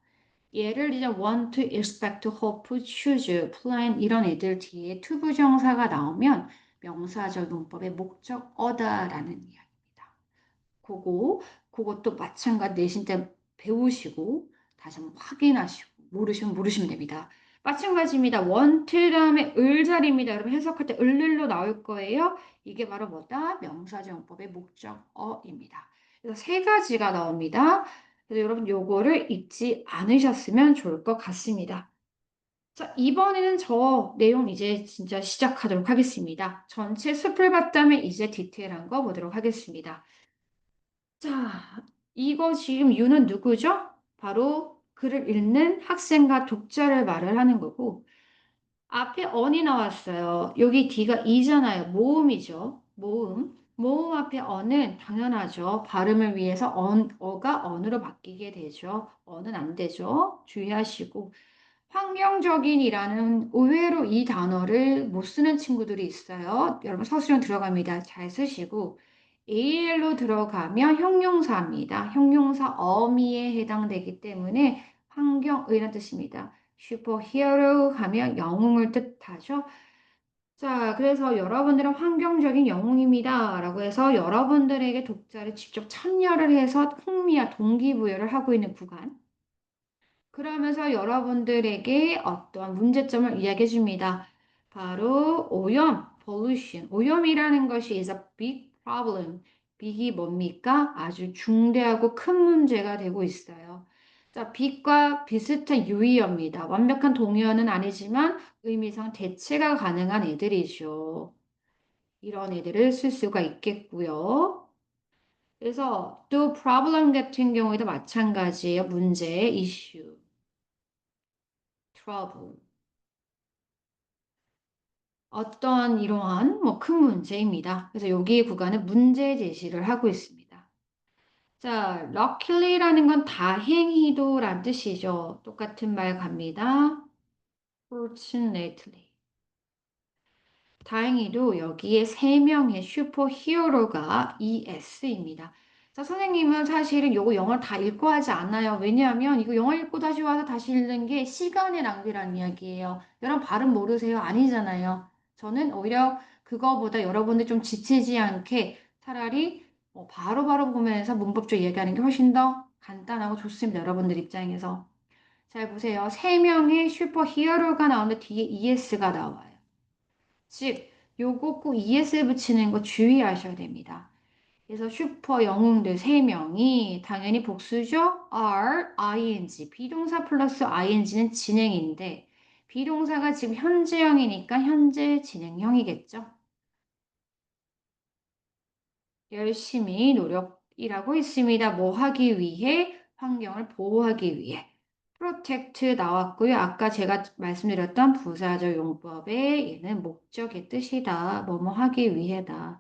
예를 들자 want, expect, hope, choose, plan 이런 애들 뒤에 투부정사가 나오면 명사적 용법의 목적어다라는 이야기입니다. 그것도 마찬가지 내신 때 배우시고 다시 한번 확인하시고 모르시면 됩니다. 마찬가지입니다. want 다음에 을 자리입니다. 여러분 해석할 때 을로 나올 거예요. 이게 바로 뭐다? 명사정법의 목적어입니다. 그래서 세 가지가 나옵니다. 그래서 여러분 요거를 잊지 않으셨으면 좋을 것 같습니다. 자, 이번에는 저 내용 이제 진짜 시작하도록 하겠습니다. 전체 숲을 봤다면 이제 디테일한 거 보도록 하겠습니다. 자, 이거 지금 유는 누구죠? 바로 글을 읽는 학생과 독자를 말을 하는 거고, 앞에 언이 나왔어요. 여기 D가 이잖아요. 모음이죠. 모음. 모음 앞에 언은 당연하죠. 발음을 위해서 어가 언으로 바뀌게 되죠. 언은 안 되죠. 주의하시고. 환경적인이라는 의외로 이 단어를 못 쓰는 친구들이 있어요. 여러분 서술형 들어갑니다. 잘 쓰시고 AL로 들어가면 형용사입니다. 형용사 어미에 해당되기 때문에 환경의란 뜻입니다. 슈퍼히어로 하면 영웅을 뜻하죠. 자, 그래서 여러분들은 환경적인 영웅입니다. 라고 해서 여러분들에게 독자를 직접 참여를 해서 흥미와 동기부여를 하고 있는 구간. 그러면서 여러분들에게 어떠한 문제점을 이야기해 줍니다. 바로 오염, pollution. 오염이라는 것이 is a big problem. 빅이 뭡니까? 아주 중대하고 큰 문제가 되고 있어요. 자, 빅과 비슷한 유의어입니다. 완벽한 동의어는 아니지만 의미상 대체가 가능한 애들이죠. 이런 애들을 쓸 수가 있겠고요. 그래서 또 problem 같은 경우에도 마찬가지예요. 문제, issue, trouble. 어떠한 이러한 뭐 큰 문제입니다. 그래서 여기 구간은 문제 제시를 하고 있습니다. 자, luckily라는 건 다행히도란 뜻이죠. 똑같은 말 갑니다. fortunately. 다행히도 여기에 세 명의 슈퍼 히어로가 ES입니다. 자, 선생님은 사실은 요거 영어를 다 읽고 하지 않아요. 왜냐하면 이거 영어 읽고 다시 와서 다시 읽는 게 시간의 낭비라는 이야기예요. 여러분 발음 모르세요? 아니잖아요. 저는 오히려 그거보다 여러분들 좀 지치지 않게 차라리 바로바로 보면서 문법적 이야기하는 게 훨씬 더 간단하고 좋습니다. 여러분들 입장에서. 잘 보세요. 세 명의 슈퍼 히어로가 나오는데 뒤에 ES가 나와요. 즉, 요거 꼭 ES 붙이는 거 주의하셔야 됩니다. 그래서 슈퍼 영웅들 3명이 당연히 복수죠. are, ing. 비동사 플러스 ing는 진행인데 비동사가 지금 현재형이니까 현재 진행형이겠죠. 열심히 노력이라고 있습니다. 뭐 하기 위해? 환경을 보호하기 위해. protect 나왔고요. 아까 제가 말씀드렸던 부사적 용법에 얘는 목적의 뜻이다. 뭐뭐 하기 위해다.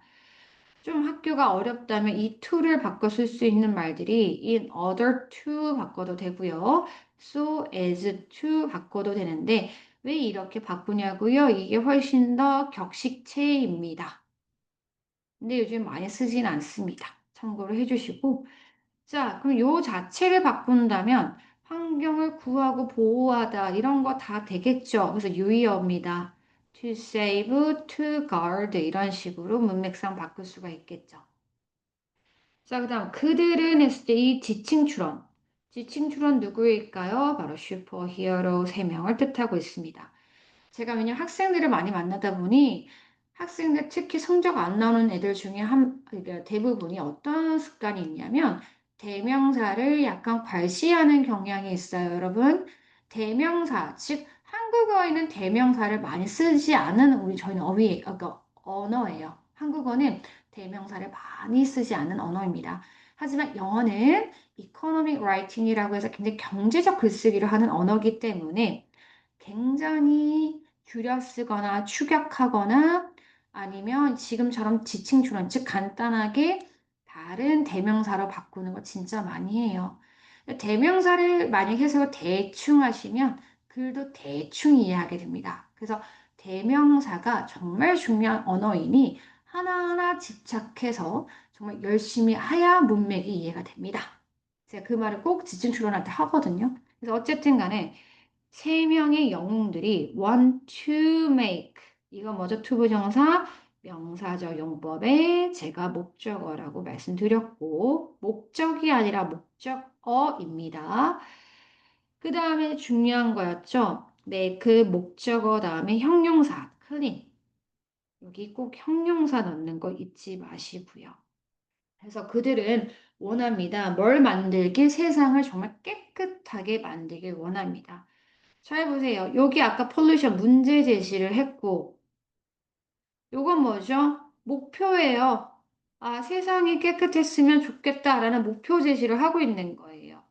좀 학교가 어렵다면 이 to를 바꿔 쓸 수 있는 말들이 in order to 바꿔도 되고요. so as to 바꿔도 되는데 왜 이렇게 바꾸냐고요? 이게 훨씬 더 격식체입니다. 근데 요즘 많이 쓰진 않습니다. 참고로 해주시고 자, 그럼 요 자체를 바꾼다면 환경을 구하고 보호하다 이런 거 다 되겠죠. 그래서 유의어입니다. to save, to guard 이런 식으로 문맥상 바꿀 수가 있겠죠. 자, 그다음 그들은 했을 때 이 지칭 추론. 지칭 추론 누구일까요? 바로 슈퍼히어로 3명을 뜻하고 있습니다. 제가 왜냐면 학생들을 많이 만나다 보니 학생들 특히 성적 안 나오는 애들 중에 그러니까 대부분이 어떤 습관이 있냐면 대명사를 약간 괄시하는 경향이 있어요, 여러분. 대명사, 즉 한국어에는 대명사를 많이 쓰지 않은 저희는 그러니까 언어예요. 한국어는 대명사를 많이 쓰지 않는 언어입니다. 하지만 영어는 economic writing이라고 해서 굉장히 경제적 글쓰기를 하는 언어이기 때문에 굉장히 줄여 쓰거나 축약하거나 아니면 지금처럼 지칭 추론, 즉 간단하게 다른 대명사로 바꾸는 거 진짜 많이 해요. 대명사를 만약 해석을 대충 하시면 글도 대충 이해하게 됩니다. 그래서 대명사가 정말 중요한 언어이니 하나하나 집착해서 정말 열심히 해야 문맥이 이해가 됩니다. 제가 그 말을 꼭 지칭 추론할 때 하거든요. 그래서 어쨌든 간에 3명의 영웅들이 want to make 이거 뭐죠? 투부정사 명사적 용법에 제가 목적어라고 말씀드렸고 목적이 아니라 목적어입니다. 그 다음에 중요한 거였죠. make 목적어 다음에 형용사 clean 여기 꼭 형용사 넣는 거 잊지 마시고요. 그래서 그들은 원합니다. 뭘 만들길 세상을 정말 깨끗하게 만들길 원합니다. 잘 보세요. 여기 아까 폴루션 문제 제시를 했고, 요건 뭐죠? 목표예요. 아, 세상이 깨끗했으면 좋겠다라는 목표 제시를 하고 있는 거예요.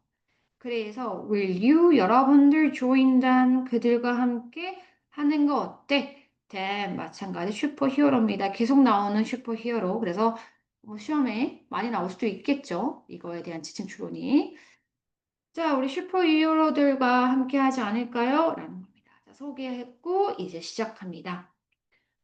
그래서 will you 여러분들 조인단 그들과 함께 하는 거 어때? then 마찬가지 슈퍼히어로입니다. 계속 나오는 슈퍼히어로. 그래서 뭐 시험에 많이 나올 수도 있겠죠. 이거에 대한 지침 추론이. 자, 우리 슈퍼히어로들과 함께 하지 않을까요? 라는 겁니다. 자, 소개했고, 이제 시작합니다.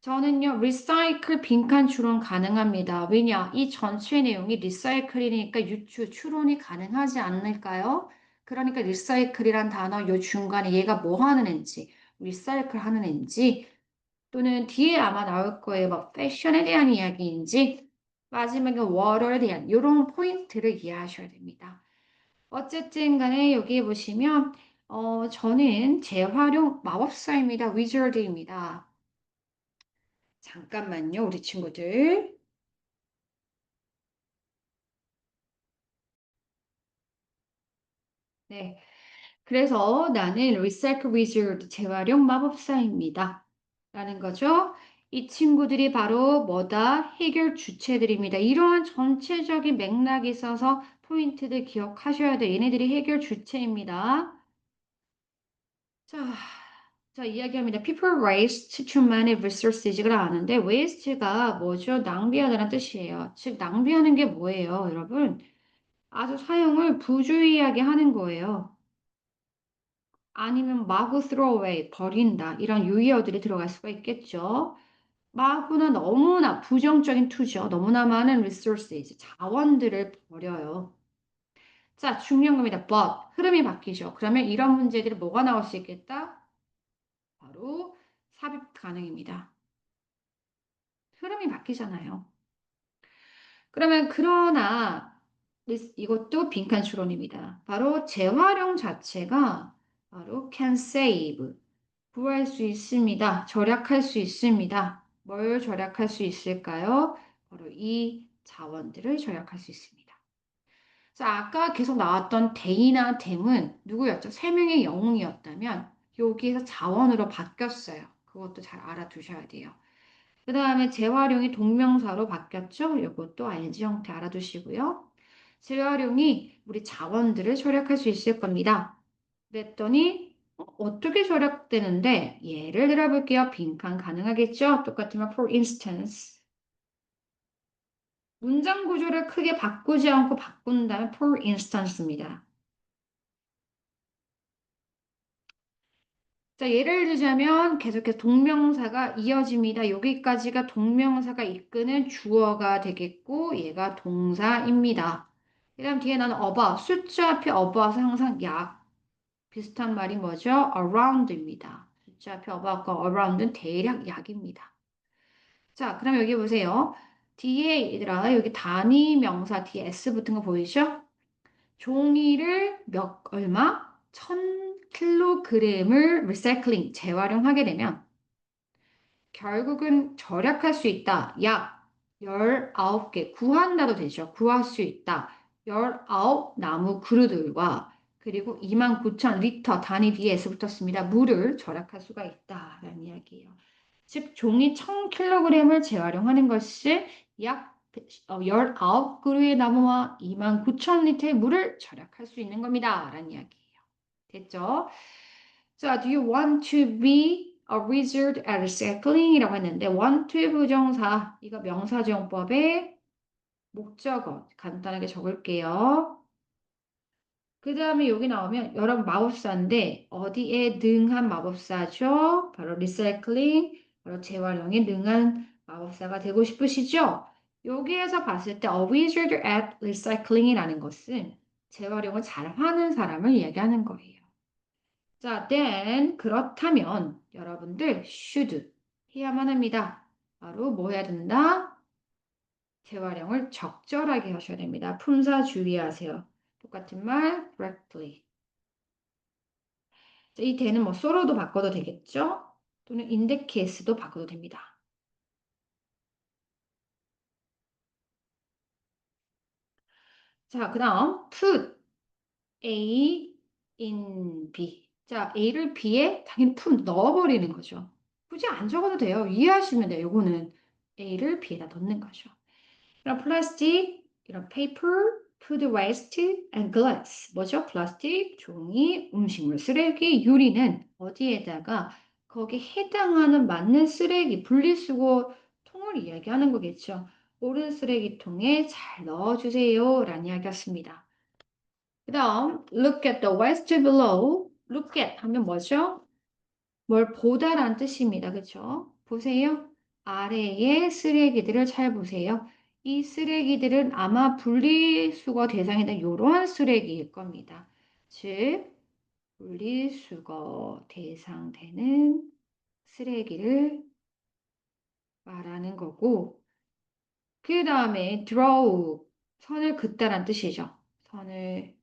저는요, 리사이클 빈칸 추론 가능합니다. 왜냐? 이 전체 내용이 리사이클이니까 유추, 추론이 가능하지 않을까요? 그러니까 리사이클이란 단어 요 중간에 얘가 뭐 하는 앤지, 리사이클 하는 앤지, 또는 뒤에 아마 나올 거예요. 뭐 패션에 대한 이야기인지, 마지막에 워터에 대한 이런 포인트를 이해하셔야 됩니다. 어쨌든 간에 여기 보시면 저는 재활용 마법사입니다. 위저드입니다. 잠깐만요, 우리 친구들. 네. 그래서 나는 리사이클 위저드 재활용 마법사입니다. 라는 거죠. 이 친구들이 바로 뭐다? 해결 주체들입니다. 이러한 전체적인 맥락이 있어서 포인트들 기억하셔야 돼요. 얘네들이 해결 주체입니다. 자, 자, 이야기합니다. People waste too many resources가 아는데 waste가 뭐죠? 낭비하다는 뜻이에요. 즉, 낭비하는 게 뭐예요, 여러분? 아주 사용을 부주의하게 하는 거예요. 아니면 마구 throw away, 버린다. 이런 유의어들이 들어갈 수가 있겠죠. 마구는 너무나 부정적인 투죠. 너무나 많은 resources, 자원들을 버려요. 자, 중요한 겁니다. But, 흐름이 바뀌죠. 그러면 이런 문제들이 뭐가 나올 수 있겠다? 바로 삽입 가능입니다. 흐름이 바뀌잖아요. 그러면 그러나 이것도 빈칸 추론입니다. 바로 재활용 자체가 바로 can save 구할 수 있습니다. 절약할 수 있습니다. 뭘 절약할 수 있을까요? 바로 이 자원들을 절약할 수 있습니다. 자, 아까 계속 나왔던 대이나 댐은 누구였죠? 세 명의 영웅이었다면 여기에서 자원으로 바뀌었어요. 그것도 잘 알아두셔야 돼요. 그 다음에 재활용이 동명사로 바뀌었죠? 이것도 ing 형태 알아두시고요. 재활용이 우리 자원들을 절약할 수 있을 겁니다. 그랬더니 어떻게 절약되는데 예를 들어볼게요. 빈칸 가능하겠죠? 똑같으면 for instance 문장 구조를 크게 바꾸지 않고 바꾼다면 for instance입니다. 자, 예를 들자면 계속해서 동명사가 이어집니다. 여기까지가 동명사가 이끄는 주어가 되겠고 얘가 동사입니다. 그 다음 뒤에 나는 about, 숫자 앞에 about은 항상 약, 비슷한 말이 뭐죠? around입니다. 숫자 앞에 about과 around은 대략 약입니다. 자, 그럼 여기 보세요. 뒤에 얘들아 여기 단위 명사 뒤에 s 붙은 거 보이죠? 종이를 얼마? 1000kg을 리사이클링, 재활용하게 되면 결국은 절약할 수 있다. 약 19개, 구한다도 되죠. 구할 수 있다. 19 나무 그루들과 그리고 29,000리터 단위 뒤에 S 붙었습니다. 물을 절약할 수가 있다라는 이야기예요. 즉 종이 1000kg을 재활용하는 것이 약 19그루의 나무와 29,000리터의 물을 절약할 수 있는 겁니다. 라는 이야기예요. 됐죠? 자, do you want to be a wizard at recycling? 이라고 했는데 want to 부정사 이거 명사지용법의 목적어 간단하게 적을게요. 그 다음에 여기 나오면 여러분 마법사인데 어디에 능한 마법사죠? 바로 리사이클링, 바로 재활용에 능한 마법사가 되고 싶으시죠? 여기에서 봤을 때 a wizard at recycling이라는 것은 재활용을 잘하는 사람을 이야기하는 거예요. 자, then 그렇다면 여러분들 should 해야만 합니다. 바로 뭐 해야 된다? 재활용을 적절하게 하셔야 됩니다. 품사 주의하세요. 똑같은 말 correctly. 자, 이 the는 뭐 so로도 바꿔도 되겠죠? 또는 in that case도 바꿔도 됩니다. 자, 그 다음 put A in B. 자, A를 B에 당연히 put 넣어버리는 거죠. 굳이 안 적어도 돼요. 이해하시면 돼요. 요거는 A를 B에다 넣는 거죠. 이런 플라스틱, 이런 paper, food waste, and glass. 뭐죠? 플라스틱, 종이, 음식물, 쓰레기, 유리는 어디에다가 거기 해당하는 맞는 쓰레기, 분리수거 통을 이야기하는 거겠죠. 옳은 쓰레기통에 잘 넣어주세요. 라는 이야기였습니다. 그 다음, look at the waste below. look at 하면 뭐죠? 뭘 보다란 뜻입니다. 그렇죠? 보세요. 아래의 쓰레기들을 잘 보세요. 이 쓰레기들은 아마 분리수거 대상이 된 이러한 쓰레기일 겁니다. 즉, 분리수거 대상되는 쓰레기를 말하는 거고, 그 다음에 draw, 선을 긋다란 뜻이죠. 선을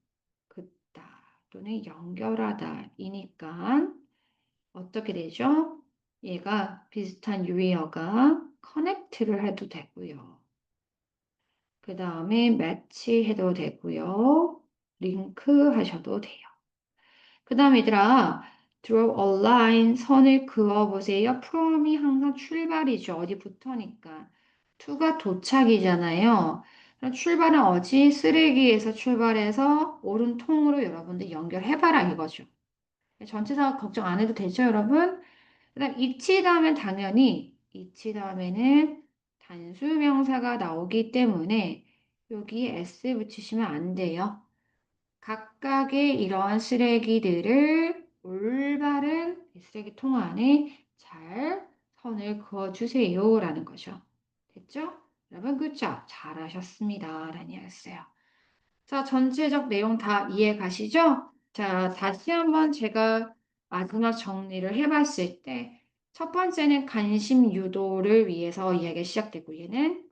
긋다 또는 연결하다 이니까 어떻게 되죠? 얘가 비슷한 유의어가 connect를 해도 되고요. 그 다음에 match 해도 되고요. link 하셔도 돼요. 그 다음에 얘들아 draw a line 선을 그어보세요. from이 항상 출발이죠. 어디부터니까. to가 도착이잖아요. 그럼 출발은 어디? 쓰레기에서 출발해서 옳은 통으로 여러분들 연결해봐라 이거죠. 전체상 걱정 안 해도 되죠, 여러분? 그다음 이치 다음엔 당연히 이치 다음에는 단수명사가 나오기 때문에 여기에 s 붙이시면 안 돼요. 각각의 이러한 쓰레기들을 올바른 쓰레기통 안에 잘 선을 그어주세요 라는 거죠. 됐죠? 여러분 그쵸? 잘하셨습니다 라는 이야기였어요. 자, 전체적 내용 다 이해 가시죠? 자, 다시 한번 제가 마지막 정리를 해봤을 때, 첫 번째는 관심 유도를 위해서 이야기가 시작되고, 얘는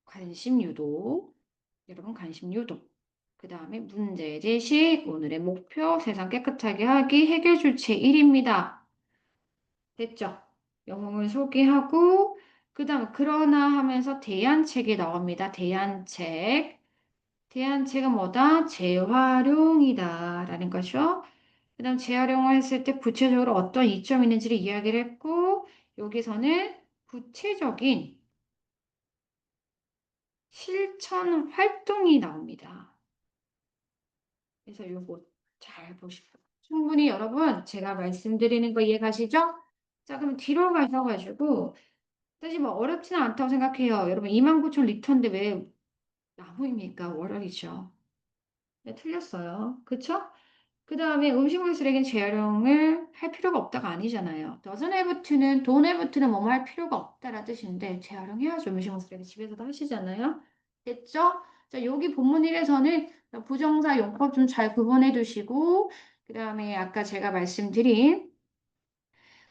관심 유도, 여러분 관심 유도. 그 다음에 문제 제시, 오늘의 목표, 세상 깨끗하게 하기, 해결 주체 1입니다. 됐죠? 영웅을 소개하고, 그 다음, 그러나 하면서 대안책이 나옵니다. 대안책. 대안책은 뭐다? 재활용이다. 라는 거죠. 그 다음, 재활용을 했을 때 구체적으로 어떤 이점이 있는지를 이야기를 했고, 여기서는 구체적인 실천 활동이 나옵니다. 그래서 요거 잘 보시고. 충분히 여러분, 제가 말씀드리는 거 이해가시죠? 자, 그럼 뒤로 가셔가지고, 사실 뭐 어렵지는 않다고 생각해요. 여러분 29,000 리터인데 왜 나무입니까? 월월이죠. 네, 틀렸어요. 그쵸? 그 다음에 음식물 쓰레기는 재활용을 할 필요가 없다가 아니잖아요. doesn't have to는 don't have to는 뭐뭐 할 필요가 없다라는 뜻인데 재활용해야죠. 음식물 쓰레기 집에서도 하시잖아요. 됐죠? 자, 여기 본문 1에서는 부정사 용법 좀 잘 구분해 두시고 그 다음에 아까 제가 말씀드린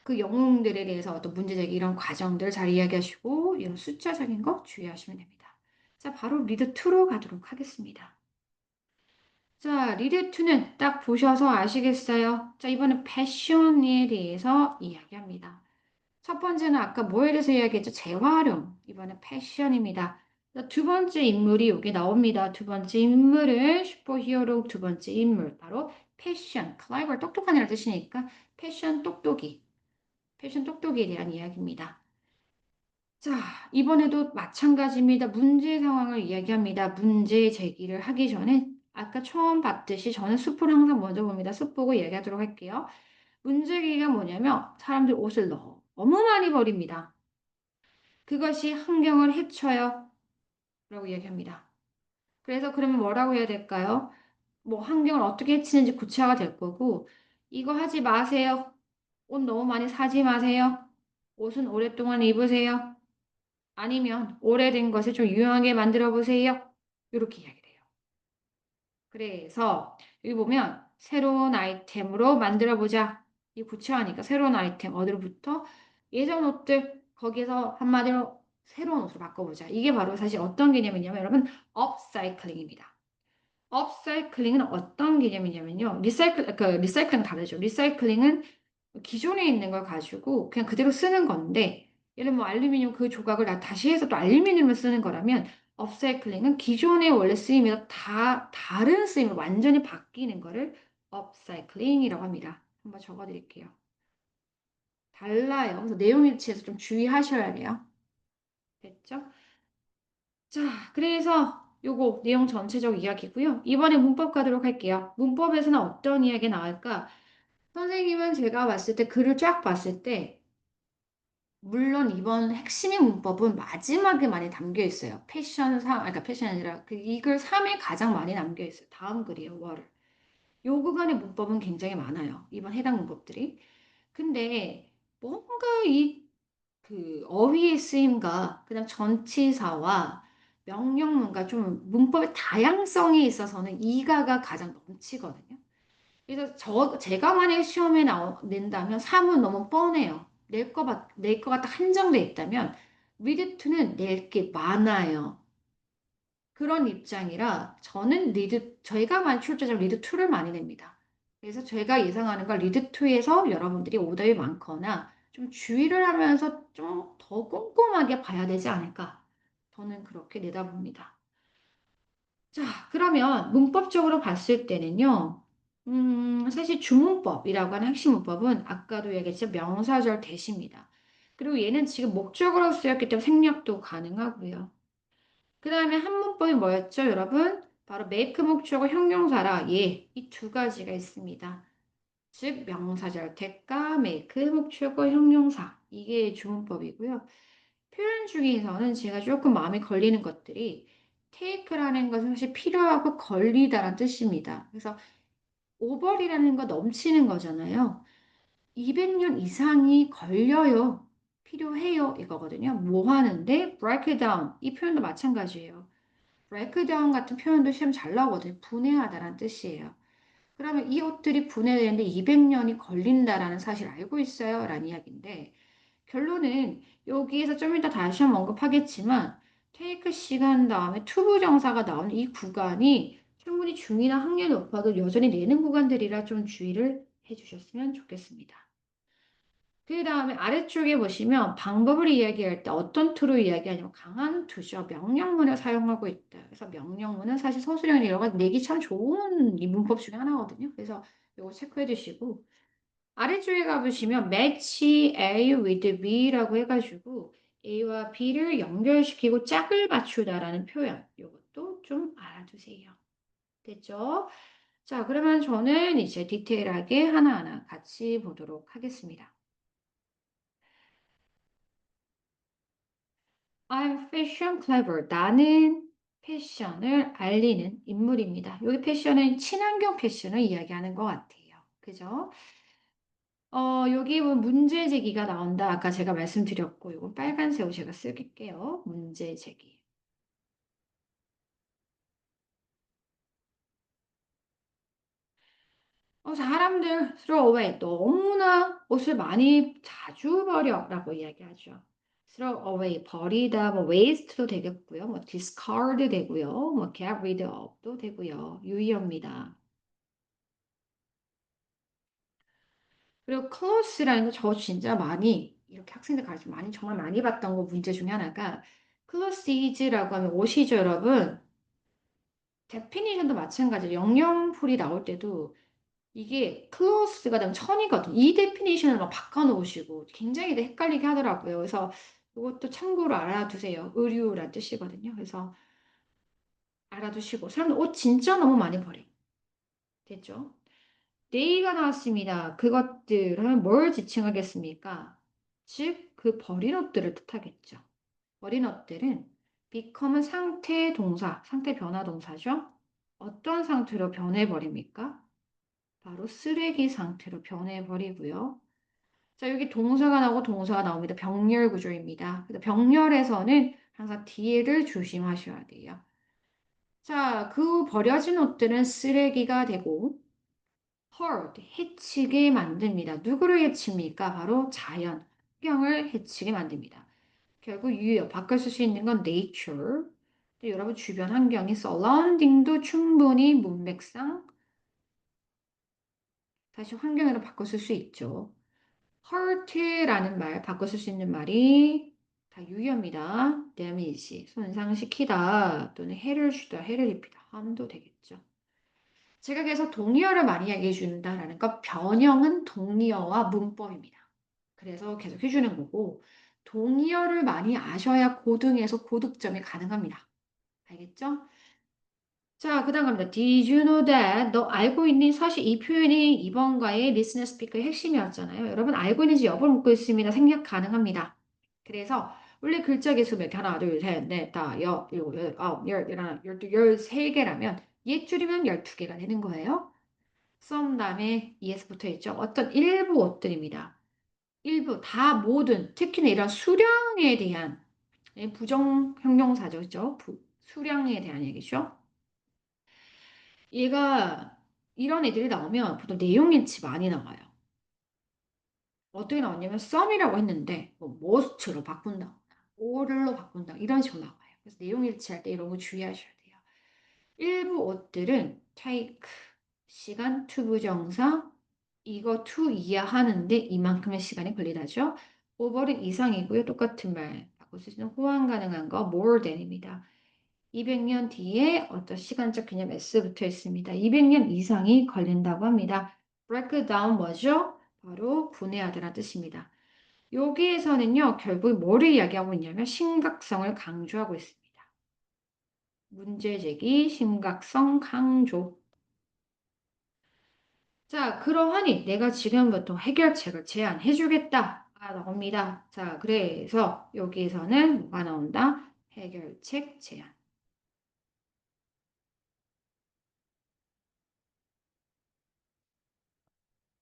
그 영웅들에 대해서 어떤 문제 제기 이런 과정들 잘 이야기하시고 이런 숫자적인 거 주의하시면 됩니다. 자, 바로 리드 2로 가도록 하겠습니다. 자, 리드 2는 딱 보셔서 아시겠어요? 자, 이번엔 패션에 대해서 이야기합니다. 첫 번째는 아까 뭐에 대해서 이야기했죠? 재활용. 이번엔 패션입니다. 자, 두 번째 인물이 여기 나옵니다. 두 번째 인물은 슈퍼히어로 두 번째 인물 바로 패션. 클라이버 똑똑한 이라는 뜻이니까 패션 똑똑이. 패션 똑똑이에 대한 이야기입니다. 자, 이번에도 마찬가지입니다. 문제 상황을 이야기합니다. 문제 제기를 하기 전에 아까 처음 봤듯이 저는 숲을 항상 먼저 봅니다. 숲 보고 이야기하도록 할게요. 문제 제기가 뭐냐면 사람들 옷을 너무 많이 버립니다. 그것이 환경을 해쳐요. 라고 이야기합니다. 그래서 그러면 뭐라고 해야 될까요? 뭐 환경을 어떻게 해치는지 구체화가 될 거고 이거 하지 마세요. 옷 너무 많이 사지 마세요. 옷은 오랫동안 입으세요. 아니면 오래된 것을 좀 유용하게 만들어 보세요. 이렇게 이야기를 해요. 그래서 여기 보면 새로운 아이템으로 만들어 보자. 이 구체화니까 새로운 아이템 어디로부터 예전 옷들 거기에서 한마디로 새로운 옷으로 바꿔보자. 이게 바로 사실 어떤 개념이냐면 여러분 업사이클링입니다. 업사이클링은 어떤 개념이냐면요. 리사이클링 다르죠. 리사이클링은 기존에 있는 걸 가지고 그냥 그대로 쓰는 건데, 예를 뭐 알루미늄 그 조각을 다시 해서 또 알루미늄을 쓰는 거라면, 업사이클링은 기존의 원래 쓰임에서 다 다른 쓰임으로 완전히 바뀌는 거를 업사이클링이라고 합니다. 한번 적어 드릴게요. 달라요. 그래서 내용 일치에서 좀 주의하셔야 돼요. 됐죠? 자, 그래서 요거 내용 전체적 이야기고요. 이번에 문법 가도록 할게요. 문법에서는 어떤 이야기 나올까? 선생님은 제가 봤을 때 글을 쫙 봤을 때 물론 이번 핵심의 문법은 마지막에 많이 담겨 있어요. 패션 3, 그러니까 패션이 아니라 그 이 글 3에 가장 많이 담겨 있어요. 다음 글이에요. 월. 요 구간의 문법은 굉장히 많아요. 이번 해당 문법들이. 근데 뭔가 이 그 어휘의 쓰임과 그다음 전치사와 명령문과 좀 문법의 다양성에 있어서는 이가가 가장 넘치거든요. 그래서 제가 만약에 시험에 낸다면 3은 너무 뻔해요. 낼 거가 딱 한정돼 있다면 리드 2는 낼 게 많아요. 그런 입장이라 저는 저희가 만 출제자는 리드 2를 많이 냅니다. 그래서 제가 예상하는 건 리드 2에서 여러분들이 오답이 많거나 좀 주의를 하면서 좀 더 꼼꼼하게 봐야 되지 않을까. 저는 그렇게 내다봅니다. 자, 그러면 문법적으로 봤을 때는요, 사실 주문법이라고 하는 핵심 문법은 아까도 얘기했지만 명사절 대시입니다. 그리고 얘는 지금 목적어로 쓰였기 때문에 생략도 가능하고요. 그 다음에 한 문법이 뭐였죠, 여러분? 바로 make 목적어 형용사라 예, 이 두 가지가 있습니다. 즉 명사절 대가 make 목적어 형용사 이게 주문법이고요. 표현 중에서는 제가 조금 마음에 걸리는 것들이 take라는 것은 사실 필요하고 걸리다라는 뜻입니다. 그래서 over이라는 거 넘치는 거잖아요. 200년 이상이 걸려요. 필요해요. 이거거든요. 뭐 하는데? break down. 이 표현도 마찬가지예요. break down 같은 표현도 시험 잘 나오거든요. 분해하다라는 뜻이에요. 그러면 이 옷들이 분해되는데 200년이 걸린다라는 사실 알고 있어요? 라는 이야기인데 결론은 여기에서 좀 이따 다시 한번 언급하겠지만 테이크 시간 다음에 투부정사가 나오는 이 구간이 충분히 중이나 학년이 높아도 여전히 내는 구간들이라 좀 주의를 해주셨으면 좋겠습니다. 그 다음에 아래쪽에 보시면 방법을 이야기할 때 어떤 to로 이야기하냐면 강한 to죠. 명령문을 사용하고 있다. 그래서 명령문은 사실 서술형 이런 거 내기 참 좋은 이 문법 중에 하나거든요. 그래서 이거 체크해 주시고 아래쪽에 가보시면 match A with B라고 해가지고 A와 B를 연결시키고 짝을 맞추다라는 표현. 이것도 좀 알아두세요. 됐죠? 자, 그러면 저는 이제 디테일하게 하나하나 같이 보도록 하겠습니다. I'm fashion clever. 나는 패션을 알리는 인물입니다. 여기 패션은 친환경 패션을 이야기하는 것 같아요. 그죠? 여기 뭐 문제 제기가 나온다. 아까 제가 말씀드렸고, 이건 빨간색으로 제가 쓸게요. 문제 제기. 사람들 throw away. 너무나 옷을 많이 자주 버려. 라고 이야기하죠. throw away. 버리다. 뭐 waste도 되겠고요. 뭐 discard 되고요. 뭐 get rid of도 되고요. 유의어입니다. 그리고 클로스라는 거 저 진짜 많이 이렇게 학생들 가르쳐 많이 정말 많이 봤던 거 문제 중에 하나가 클로시즈라고 하면 옷이죠, 여러분. 데피니션도 마찬가지로 영영풀이 나올 때도 이게 클로스가 되면 천이거든. 이 데피니션을 막 바꿔놓으시고 굉장히 헷갈리게 하더라고요. 그래서 이것도 참고로 알아두세요. 의류란 뜻이거든요. 그래서 알아두시고 사람들 옷 진짜 너무 많이 버려. 됐죠? 데이가 나왔습니다. 그것들 하면 뭘 지칭하겠습니까? 즉, 그 버린 옷들을 뜻하겠죠. 버린 옷들은 become은 상태 동사, 상태 변화 동사죠. 어떤 상태로 변해버립니까? 바로 쓰레기 상태로 변해버리고요. 자, 여기 동사가 나오고 동사가 나옵니다. 병렬 구조입니다. 그래서 병렬에서는 항상 뒤에를 조심하셔야 돼요. 자, 그 버려진 옷들은 쓰레기가 되고 hurt, 해치게 만듭니다. 누구를 해칩니까? 바로 자연, 환경을 해치게 만듭니다. 결국 유효, 바꿔 쓸 수 있는 건 nature. 근데 여러분 주변 환경이 surrounding도 충분히 문맥상 다시 환경으로 바꿔 쓸 수 있죠. hurt라는 말 바꿔 쓸 수 있는 말이 다 유효입니다. damage, 손상시키다 또는 해를 주다, 해를 입히다, harm도 되겠죠. 제가 계속 동의어를 많이 얘기해 준다라는 건 변형은 동의어와 문법입니다. 그래서 계속 해주는 거고 동의어를 많이 아셔야 고등에서 고득점이 가능합니다. 알겠죠? 자, 그 다음 갑니다. Did you know that? 너 알고 있니? 사실 이 표현이 이번과의 listener speaker의 핵심이었잖아요. 여러분 알고 있는지 여부를 묻고 있습니다. 생략 가능합니다. 그래서 원래 글자 개수 몇 개? 하나, 둘, 셋, 넷, 다, 여, 일곱, 여덟, 아홉, 열, 열하나, 열두, 열세 개라면 옛 줄이면 12개가 되는 거예요. some 다음에 es 붙어 있죠. 어떤 일부 옷들입니다. 일부, 다 모든, 특히나 이런 수량에 대한 부정 형용사죠. 그죠? 수량에 대한 얘기죠. 얘가 이런 애들이 나오면 보통 내용일치 많이 나와요. 어떻게 나왔냐면 썸이라고 했는데 뭐 most로 바꾼다, all로 바꾼다 이런 식으로 나와요. 그래서 내용일치할 때 이런 거 주의하셔야 돼요. 일부 옷들은 take, 시간, to 부정사, 이거 to 이하 하는데 이만큼의 시간이 걸리다죠. over은 이상이고요. 똑같은 말 바꿀 수 있는 호환 가능한 거 more than입니다. 200년 뒤에 어떤 시간적 개념 S 붙어 있습니다. 200년 이상이 걸린다고 합니다. break down 뭐죠? 바로 분해하다라는 뜻입니다. 여기에서는요, 결국 뭐를 이야기하고 있냐면 심각성을 강조하고 있습니다. 문제 제기, 심각성 강조. 자, 그러하니 내가 지금부터 해결책을 제안해 주겠다. 나옵니다. 자, 그래서 여기에서는 뭐가 나온다? 해결책 제안.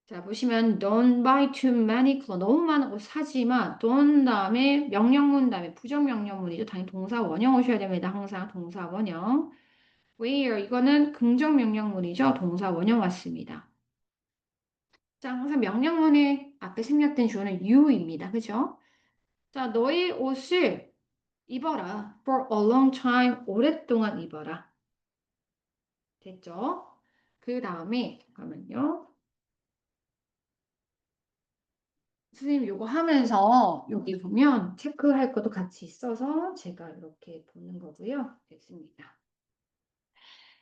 자, 보시면 don't buy too many clothes. 너무 많은 거 사지만 don't 다음에 명령문 다음에 부정명령문이죠. 당연히 동사 원형 오셔야 됩니다. 항상 동사 원형. wear 이거는 긍정 명령문이죠. 동사 원형 왔습니다. 자, 항상 명령문의 앞에 생략된 주어는 you입니다. 그죠? 자, 너의 옷을 입어라. For a long time. 오랫동안 입어라. 됐죠? 그 다음에 잠깐만요. 선생님 요거 하면서 여기 보면 체크할 것도 같이 있어서 제가 이렇게 보는 거고요. 됐습니다.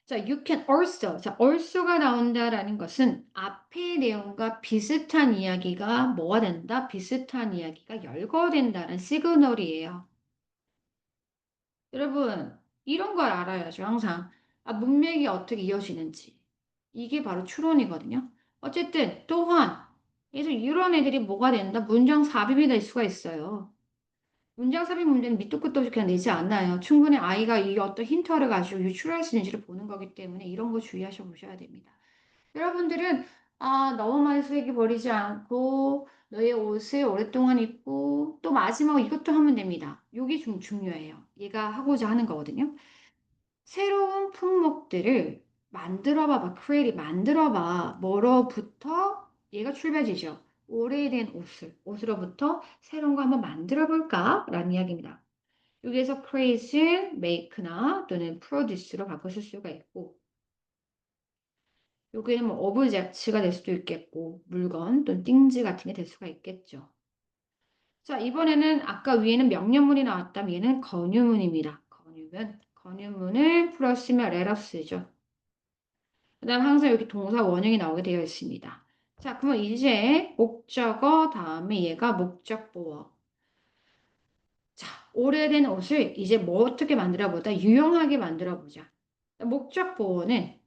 자, you can also. 자, also가 나온다라는 것은 앞의 내용과 비슷한 이야기가 뭐가 된다? 비슷한 이야기가 열거된다는 시그널이에요. 여러분, 이런 걸 알아야죠, 항상. 아, 문맥이 어떻게 이어지는지. 이게 바로 추론이거든요. 어쨌든, 또한, 그래서 이런 애들이 뭐가 된다? 문장 삽입이 될 수가 있어요. 문장 삽입 문제는 밑도 끝도 없이 그냥 내지 않아요. 충분히 아이가 이 어떤 힌트를 가지고 유출할 수 있는지를 보는 거기 때문에 이런 거 주의하셔 보셔야 됩니다. 여러분들은 너무 많이 쓰레기 버리지 않고 너의 옷을 오랫동안 입고 또 마지막 이것도 하면 됩니다. 이게 좀 중요해요. 얘가 하고자 하는 거거든요. 새로운 품목들을 만들어봐봐. create 만들어봐. 뭐로부터 얘가 출발지죠. 오래된 옷으로부터 새로운 거 한번 만들어 볼까? 라는 이야기입니다. 여기에서 create, make나 또는 produce로 바꾸실 수가 있고 여기는 뭐 오브젝트가 될 수도 있겠고 물건 또는 띵즈 같은 게 될 수가 있겠죠. 자, 이번에는 아까 위에는 명령문이 나왔다면 얘는 권유문입니다. 권유문을 풀었으면 let us죠. 그 다음 항상 여기 동사 원형이 나오게 되어 있습니다. 자, 그러면 이제 목적어 다음에 얘가 목적보어. 자, 오래된 옷을 이제 뭐 어떻게 만들어보자? 유용하게 만들어보자. 목적보어는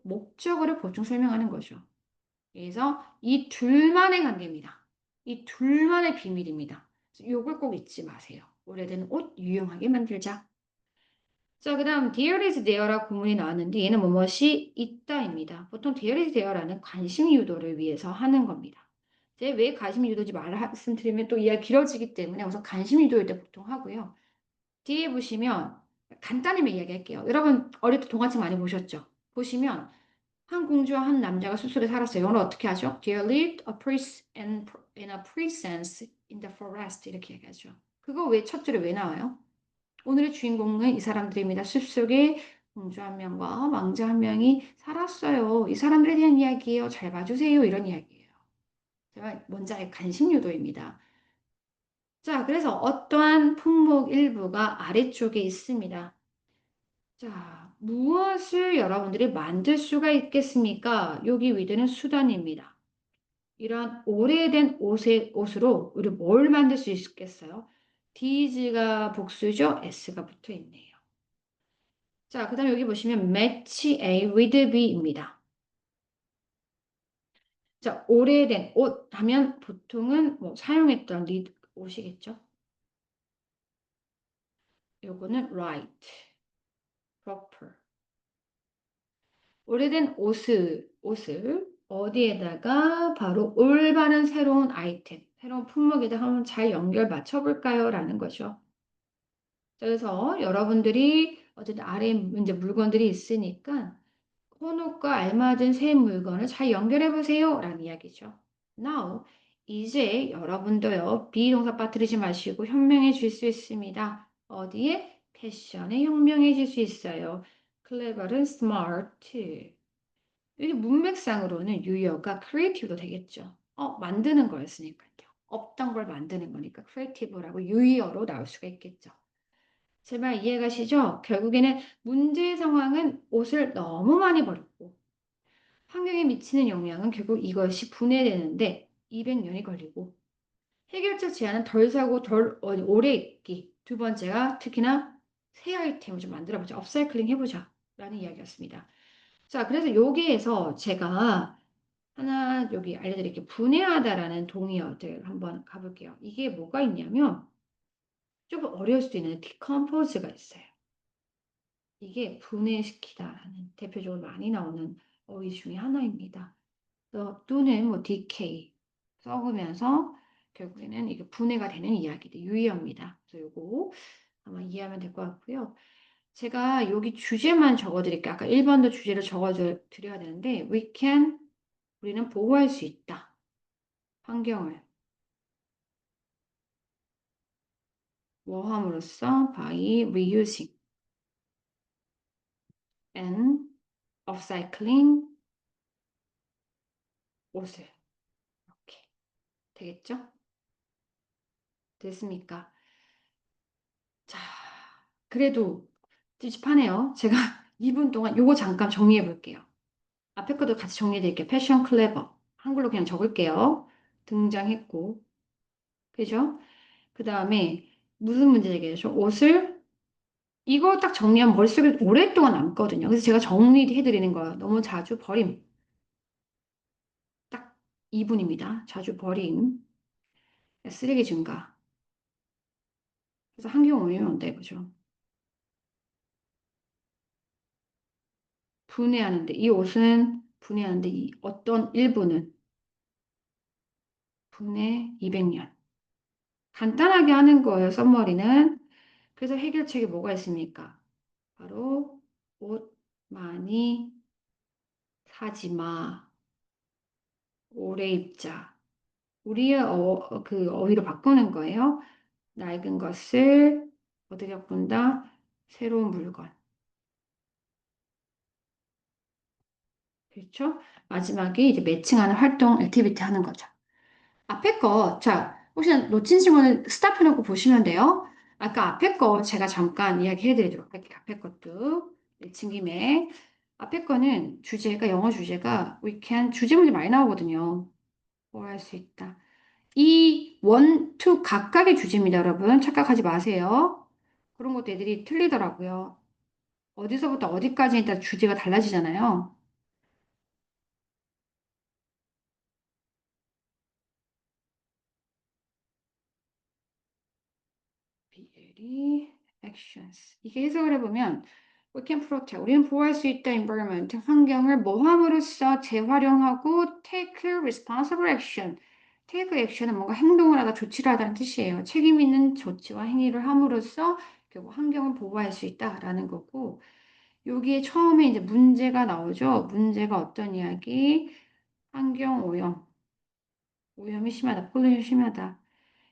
목적어를 보충 설명하는 거죠. 그래서 이 둘만의 관계입니다. 이 둘만의 비밀입니다. 요걸 꼭 잊지 마세요. 오래된 옷 유용하게 만들자. 자, 그 다음 there is there라고 구문이 나왔는데 얘는 뭐뭇이 있다입니다. 보통 there is there라는 관심 유도를 위해서 하는 겁니다. 이제 왜 관심 유도지 말씀드리면 또 이야기 길어지기 때문에 우선 관심 유도일 때 보통 하고요. 뒤에 보시면 간단히 이야기할게요. 여러분 어릴 때 동화책 많이 보셨죠? 보시면 한 공주와 한 남자가 숲속에 살았어요. 이걸 어떻게 하죠? There lived a prince in a princess in the forest 이렇게 얘기하죠. 그거 왜 첫 줄에 왜 나와요? 오늘의 주인공은 이 사람들입니다. 숲속에 공주 한 명과 왕자 한 명이 살았어요. 이 사람들에 대한 이야기예요. 잘 봐주세요. 이런 이야기예요. 제가 원자의 관심 유도입니다. 자, 그래서 어떠한 품목 일부가 아래쪽에 있습니다. 자, 무엇을 여러분들이 만들 수가 있겠습니까? 여기 위드는 수단입니다. 이러한 오래된 옷으로 우리 뭘 만들 수 있겠어요? D가 복수죠? S가 붙어 있네요. 자, 그 다음에 여기 보시면 match A with B입니다. 자, 오래된 옷 하면 보통은 뭐 사용했던 옷이겠죠? 요거는 right, proper. 오래된 옷을 어디에다가 바로 올바른 새로운 아이템, 새로운 품목에다 한번 잘 연결 맞춰볼까요? 라는 거죠. 그래서 여러분들이 어쨌든 아래 이제 물건들이 있으니까 혼옥과 알맞은 새 물건을 잘 연결해 보세요. 라는 이야기죠. Now, 이제 여러분도요, 비동사 빠뜨리지 마시고 현명해질 수 있습니다. 어디에? 패션에 현명해질 수 있어요. clever은 smart. 여기 문맥상으로는 유여가 creative도 되겠죠. 만드는 거였으니까요. 없던 걸 만드는 거니까 creative라고 유의어로 나올 수가 있겠죠. 제발 이해가시죠? 결국에는 문제의 상황은 옷을 너무 많이 버렸고 환경에 미치는 영향은 결국 이것이 분해되는데 200년이 걸리고 해결책 제안은 덜 사고 덜 오래 입기. 두 번째가 특히나 새 아이템을 좀 만들어보자. 업사이클링 해보자. 라는 이야기였습니다. 자, 그래서 여기에서 제가 하나 여기 알려드릴게요. 분해하다라는 동의어들 한번 가볼게요. 이게 뭐가 있냐면 조금 어려울 수도 있는데 decompose가 있어요. 이게 분해시키다라는 대표적으로 많이 나오는 어휘 중에 하나입니다. 또는 뭐 decay, 썩으면서 결국에는 이게 분해가 되는 이야기들, 유의어입니다. 그래서 요거 아마 이해하면 될 것 같고요. 제가 여기 주제만 적어드릴게요. 아까 1번도 주제를 적어드려야 되는데 우리는 보호할 수 있다. 환경을 뭐 함으로써 by reusing and upcycling 옷을 이렇게 되겠죠? 됐습니까? 자, 그래도 찝찝하네요. 제가 2분 동안 요거 잠깐 정리해 볼게요. 앞에 것도 같이 정리해 드릴게요. 패션 클레버. 한글로 그냥 적을게요. 등장했고. 그죠? 그 다음에 무슨 문제 제기죠? 옷을 이거 딱 정리하면 머릿속에 오랫동안 남거든요. 그래서 제가 정리해 드리는 거예요. 너무 자주 버림. 딱 2분입니다. 자주 버림. 쓰레기 증가. 그래서 환경 오염이 온다 이거죠. 분해하는데 이 옷은 분해하는데 이 어떤 일부는 분해 200년. 간단하게 하는 거예요. 썸머리는. 그래서 해결책이 뭐가 있습니까? 바로 옷 많이 사지 마. 오래 입자. 우리의 그 어휘로 바꾸는 거예요. 낡은 것을 어떻게 바꾼다? 새로운 물건. 그렇죠? 마지막에 이제 매칭하는 활동, 액티비티 하는 거죠. 앞에 거, 자, 혹시 놓친 친구는 스탑해놓고 보시면 돼요. 아까 앞에 거 제가 잠깐 이야기 해드리도록 할게요. 앞에 것도 내친 김에. 앞에 거는 주제가, 영어 주제가 we can, 주제 문제 많이 나오거든요. 뭐 할 수 있다. 이 원, 투 각각의 주제입니다, 여러분. 착각하지 마세요. 그런 것도 애들이 틀리더라고요. 어디서부터 어디까지 일단 주제가 달라지잖아요. BLE actions. 이게 해석을 해보면 we can protect. 우리는 보호할 수 있다. environment. 환경을 모함으로써 재활용하고 take responsible action. take action은 뭔가 행동을 하다 조치를 하다는 뜻이에요. 책임 있는 조치와 행위를 함으로써 결국 환경을 보호할 수 있다라는 거고 여기에 처음에 이제 문제가 나오죠. 문제가 어떤 이야기? 환경 오염. 오염이 심하다. 폴루션 심하다.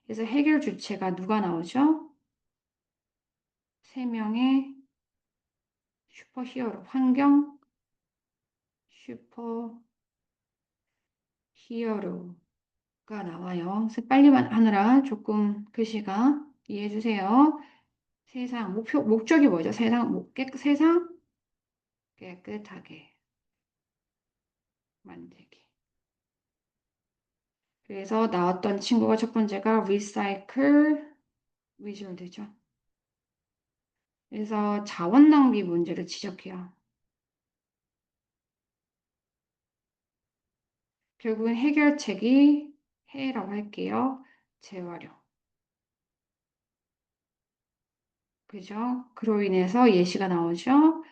그래서 해결 주체가 누가 나오죠? 세 명의 슈퍼히어로, 환경 슈퍼히어로가 나와요. 그래서 빨리만 하느라 조금 글씨가 이해해 주세요. 세상, 목적이 뭐죠? 세상 깨끗하게 만들기. 그래서 나왔던 친구가 첫 번째가 recycle wizard죠. 그래서 자원 낭비 문제를 지적해요. 결국은 해결책이 해라고 할게요. 재활용. 그죠? 그로 인해서 예시가 나오죠.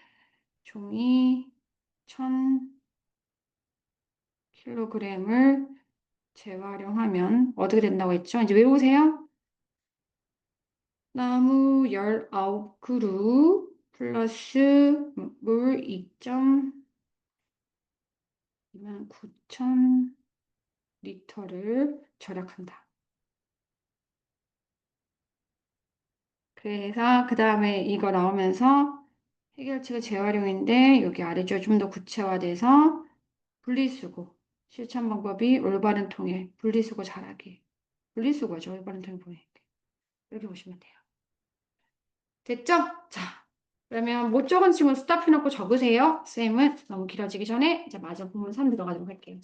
종이 1000kg을 재활용하면 어떻게 된다고 했죠? 이제 외우세요. 나무 19그루 플러스 물 2.29000 리터를 절약한다. 그래서 그 다음에 이거 나오면서 해결책은 재활용인데 여기 아래쪽 좀 더 구체화돼서 분리수거 실천 방법이 올바른 통일 분리수거 잘하기 분리수거죠 올바른 통일 보내기 이렇게 보시면 돼요. 됐죠? 자 그러면 못 적은 친구 스탑해놓고 적으세요. 쌤은 너무 길어지기 전에 이제 마저 부문 3 들어가도록 할게요.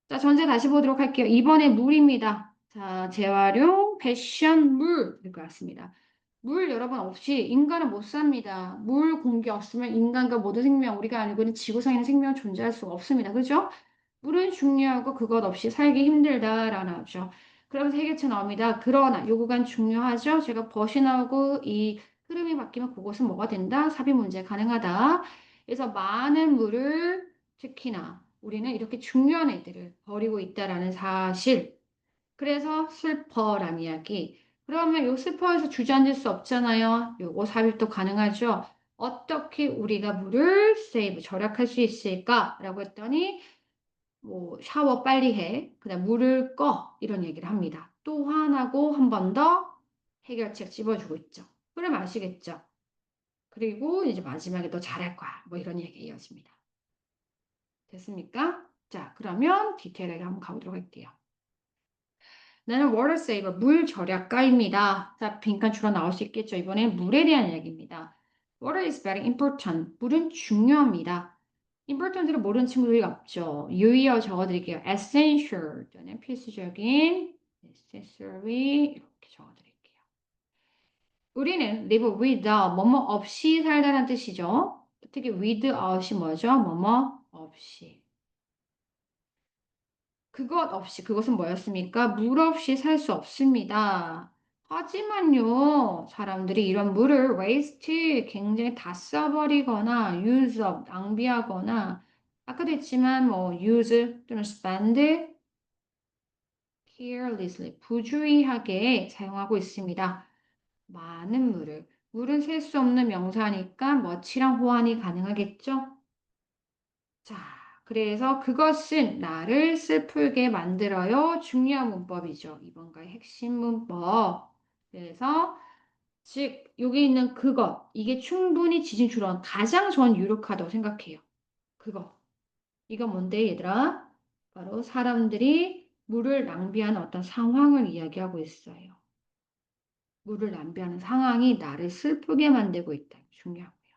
자 전제 다시 보도록 할게요. 이번에 물입니다. 자 재활용 패션 물 될 것 같습니다. 물 여러분 없이 인간은 못 삽니다. 물 공기 없으면 인간과 모든 생명, 우리가 알고 있는 지구상에 있는 생명 존재할 수가 없습니다. 그죠? 물은 중요하고 그것 없이 살기 힘들다라는 거죠. 그러면서 해결책 나옵니다. 그러나 요 구간 중요하죠. 제가 벗이 나오고 이 흐름이 바뀌면 그것은 뭐가 된다? 삽입 문제 가능하다. 그래서 많은 물을 특히나 우리는 이렇게 중요한 애들을 버리고 있다라는 사실. 그래서 슬퍼란 이야기. 그러면 요 슬퍼에서 주저앉을 수 없잖아요. 요거 삽입도 가능하죠. 어떻게 우리가 물을 세이브, 절약할 수 있을까라고 했더니 뭐 샤워 빨리 해. 그다음 물을 꺼. 이런 얘기를 합니다. 또 화나고 한 번 더 해결책 집어주고 있죠. 그럼 아시겠죠? 그리고 이제 마지막에 너 잘할 거야. 뭐 이런 얘기 이어집니다. 됐습니까? 자, 그러면 디테일하게 한번 가보도록 할게요. 나는 water saver, 물 절약가입니다. 자, 빈칸 줄어 나올 수 있겠죠. 이번엔 물에 대한 이야기입니다. Water is very important. 물은 중요합니다. important를 모르는 친구들이 없죠. 유의어 적어드릴게요. essential, 또는 필수적인, necessary 이렇게 적어드릴게요. 우리는 live without, 뭐뭐 없이 살다는 뜻이죠. 특히 without이 뭐죠? 뭐뭐 없이. 그것 없이, 그것은 뭐였습니까? 물 없이 살 수 없습니다. 하지만요, 사람들이 이런 물을 waste, 굉장히 다 써버리거나 use up, 낭비하거나 아까도 했지만 뭐 use 또는 spend carelessly, 부주의하게 사용하고 있습니다. 많은 물을. 물은 셀 수 없는 명사니까 뭐치랑 호환이 가능하겠죠? 자, 그래서 그것은 나를 슬프게 만들어요. 중요한 문법이죠. 이번가의 핵심 문법. 그래서 즉 여기 있는 그것 이게 충분히 지진 줄어 가장 전 유력하다고 생각해요. 그거 이거 뭔데 얘들아? 바로 사람들이 물을 낭비하는 어떤 상황을 이야기하고 있어요. 물을 낭비하는 상황이 나를 슬프게 만들고 있다. 중요하고요.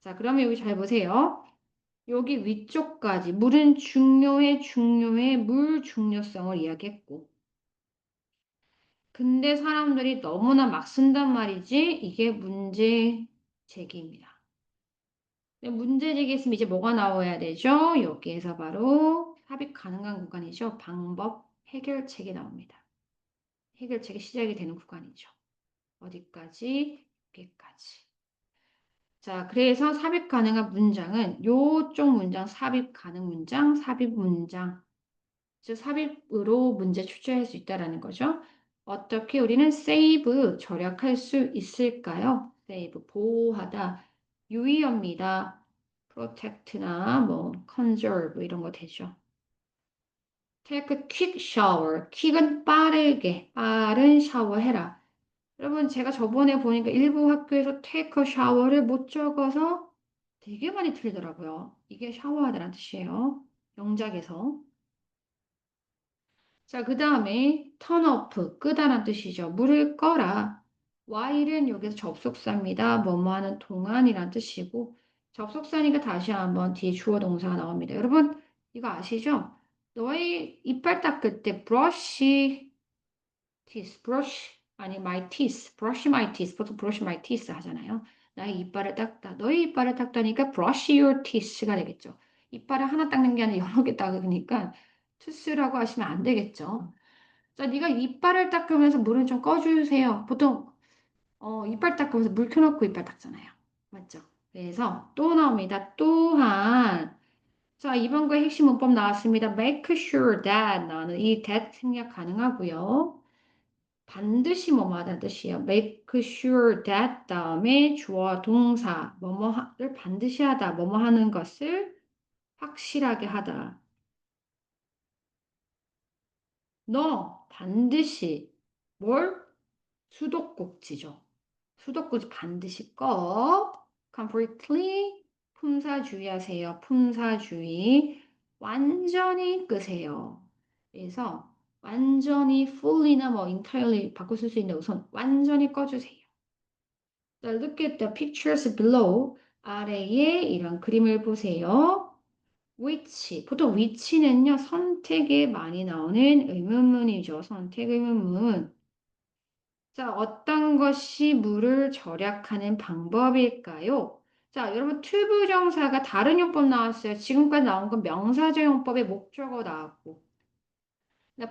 자, 그러면 여기 잘 보세요. 여기 위쪽까지 물은 중요해 물 중요성을 이야기했고 근데 사람들이 너무나 막 쓴단 말이지 이게 문제 제기입니다. 문제 제기했으면 이제 뭐가 나와야 되죠? 여기에서 바로 삽입 가능한 구간이죠. 방법 해결책이 나옵니다. 해결책이 시작이 되는 구간이죠. 어디까지? 여기까지. 자, 그래서 삽입 가능한 문장은 요쪽 문장 삽입 가능 문장, 삽입 문장 즉 삽입으로 문제 출제할 수 있다라는 거죠. 어떻게 우리는 save 절약할 수 있을까요? save 보호하다 유의어입니다. protect나 뭐 conserve 이런 거 되죠. take a quick shower. quick은 빠르게 빠른 샤워해라. 여러분 제가 저번에 보니까 일부 학교에서 take a shower를 못 적어서 되게 많이 틀리더라고요. 이게 샤워하다라는 뜻이에요. 영작에서. 자, 그 다음에 turn off, 끄다란 뜻이죠. 물을 꺼라. while은 여기서 접속사입니다. 뭐뭐 하는 동안이란 뜻이고 접속사니까 다시 한번 뒤에 주어 동사가 나옵니다. 여러분 이거 아시죠? 너의 이빨 닦을 때 brush teeth, brush 아니 my teeth, brush my teeth, 보통 brush my teeth 하잖아요. 나의 이빨을 닦다. 너의 이빨을 닦다니까 brush your teeth가 되겠죠. 이빨을 하나 닦는 게 아니라 여러 개 닦으니까 tooth라고 하시면 안 되겠죠. 자, 네가 이빨을 닦으면서 물을 좀 꺼주세요. 보통 이빨 닦으면서 물 켜놓고 이빨 닦잖아요. 맞죠? 그래서 또 나옵니다. 또한 자, 이번 거의 핵심 문법 나왔습니다. Make sure that 나는 이 that 생략 가능하고요. 반드시 뭐뭐 하다는 뜻이에요. Make sure that 다음에 주어 동사 뭐뭐를 반드시 하다 뭐뭐 하는 것을 확실하게 하다. 너 반드시 뭘? 수도꼭지죠. 수도꼭지 반드시 꺼. completely 품사주의하세요. 품사주의. 완전히 끄세요. 그래서 완전히 fully나 뭐 entirely 바꿔 쓸 수 있는데 우선 완전히 꺼주세요. 자, look at the pictures below. 아래에 이런 그림을 보세요. which 보통 which는요 선택에 많이 나오는 의문문이죠. 선택 의문문. 자, 어떤 것이 물을 절약하는 방법일까요? 자, 여러분 투부정사가 다른 용법 나왔어요. 지금까지 나온 건 명사적 용법의 목적어 나왔고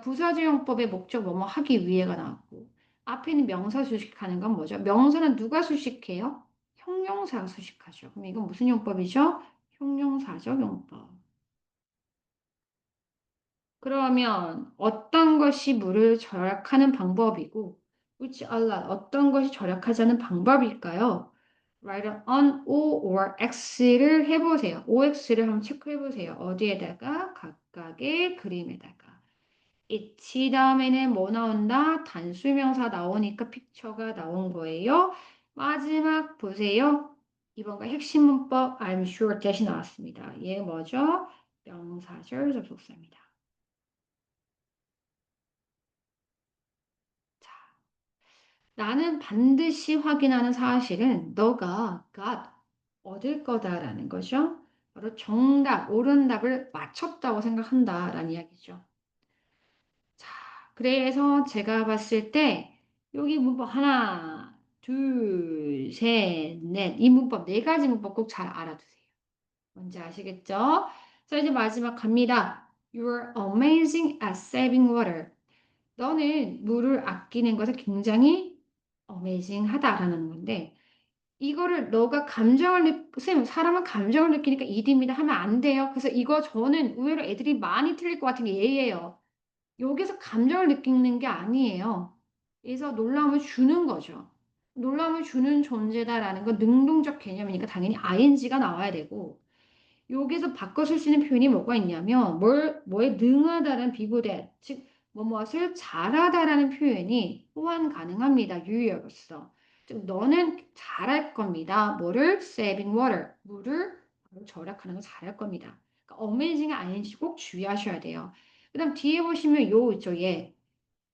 부사적 용법의 목적 뭐뭐 하기 위해가 나왔고 앞에 있는 명사 수식하는 건 뭐죠? 명사는 누가 수식해요? 형용사가 수식하죠. 그럼 이건 무슨 용법이죠? 형용사적 용법. 그러면 어떤 것이 물을 절약하는 방법이고 which a lot 어떤 것이 절약하자는 방법일까요? write on O or X를 해보세요. OX를 한번 체크해보세요. 어디에다가? 각각의 그림에다가. 있지 다음에는 뭐 나온다? 단수명사 나오니까 픽처가 나온 거예요. 마지막 보세요. 이번과 핵심 문법 I'm sure 대신 나왔습니다. 얘 뭐죠? 명사절 접속사입니다. 나는 반드시 확인하는 사실은 너가 got 얻을 거다라는 거죠. 바로 정답, 옳은 답을 맞췄다고 생각한다라는 이야기죠. 자, 그래서 제가 봤을 때 여기 문법 하나, 둘, 셋, 넷. 이 문법 네 가지 문법 꼭 잘 알아두세요. 뭔지 아시겠죠? 자, 이제 마지막 갑니다. You're amazing at saving water. 너는 물을 아끼는 것에 굉장히 amazing 하다라는 건데, 이거를 너가 선생님, 사람은 감정을 느끼니까 이디입니다 하면 안 돼요. 그래서 이거 저는 의외로 애들이 많이 틀릴 것 같은 게 얘예요. 여기서 감정을 느끼는 게 아니에요. 그래서 놀라움을 주는 거죠. 놀라움을 주는 존재다라는 건 능동적 개념이니까 당연히 ing가 나와야 되고, 여기서 바꿔 쓸 수 있는 표현이 뭐가 있냐면 뭐에 능하다는 비고대 즉 무엇을 잘하다라는 표현이 호환 가능합니다. 유효어로서. 즉 너는 잘할 겁니다. 뭐를? saving water. 물을 절약하는 거 잘할 겁니다. 그러니까 amazing 아닌지 꼭 주의하셔야 돼요. 그다음 뒤에 보시면 요 있죠. 얘.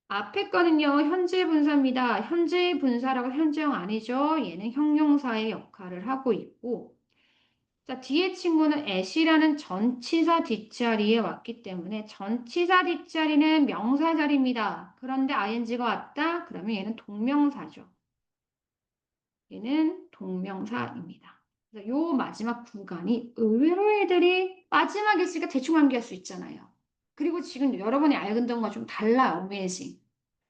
앞에 거는요. 현재 분사입니다. 현재 분사라고 현재형 아니죠. 얘는 형용사의 역할을 하고 있고 자, 뒤에 친구는 at이라는 전치사 뒷자리에 왔기 때문에 전치사 뒷자리는 명사 자리입니다. 그런데 ing가 왔다? 그러면 얘는 동명사죠. 얘는 동명사입니다. 그래서 요 마지막 구간이 의외로 애들이 마지막에 있으니까 대충 암기할 수 있잖아요. 그리고 지금 여러분이 알던 것과 좀 달라요. amazing.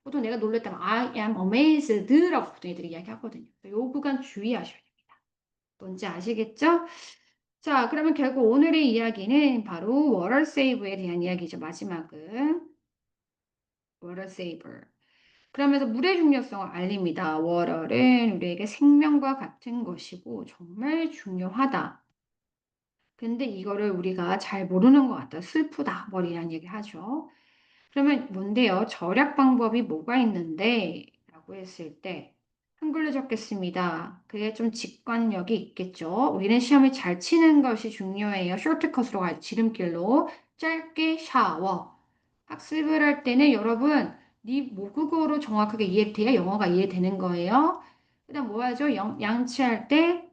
보통 내가 놀랬다면 I am amazed라고 보통 애들이 이야기하거든요. 요 구간 주의하셔야 됩니다. 뭔지 아시겠죠? 자, 그러면 결국 오늘의 이야기는 바로 water save에 대한 이야기죠. 마지막은 water saver. 그러면서 물의 중요성을 알립니다. water는 우리에게 생명과 같은 것이고 정말 중요하다. 근데 이거를 우리가 잘 모르는 것 같다. 슬프다. 뭐 이런 얘기 하죠. 그러면 뭔데요? 절약 방법이 뭐가 있는데? 라고 했을 때 한글로 적겠습니다. 그게 좀 직관력이 있겠죠. 우리는 시험을 잘 치는 것이 중요해요. 쇼트컷으로 갈 지름길로 짧게 샤워. 학습을 할 때는 여러분 네 모국어로 정확하게 이해돼야 영어가 이해되는 거예요. 그다음 뭐 하죠? 양치할 때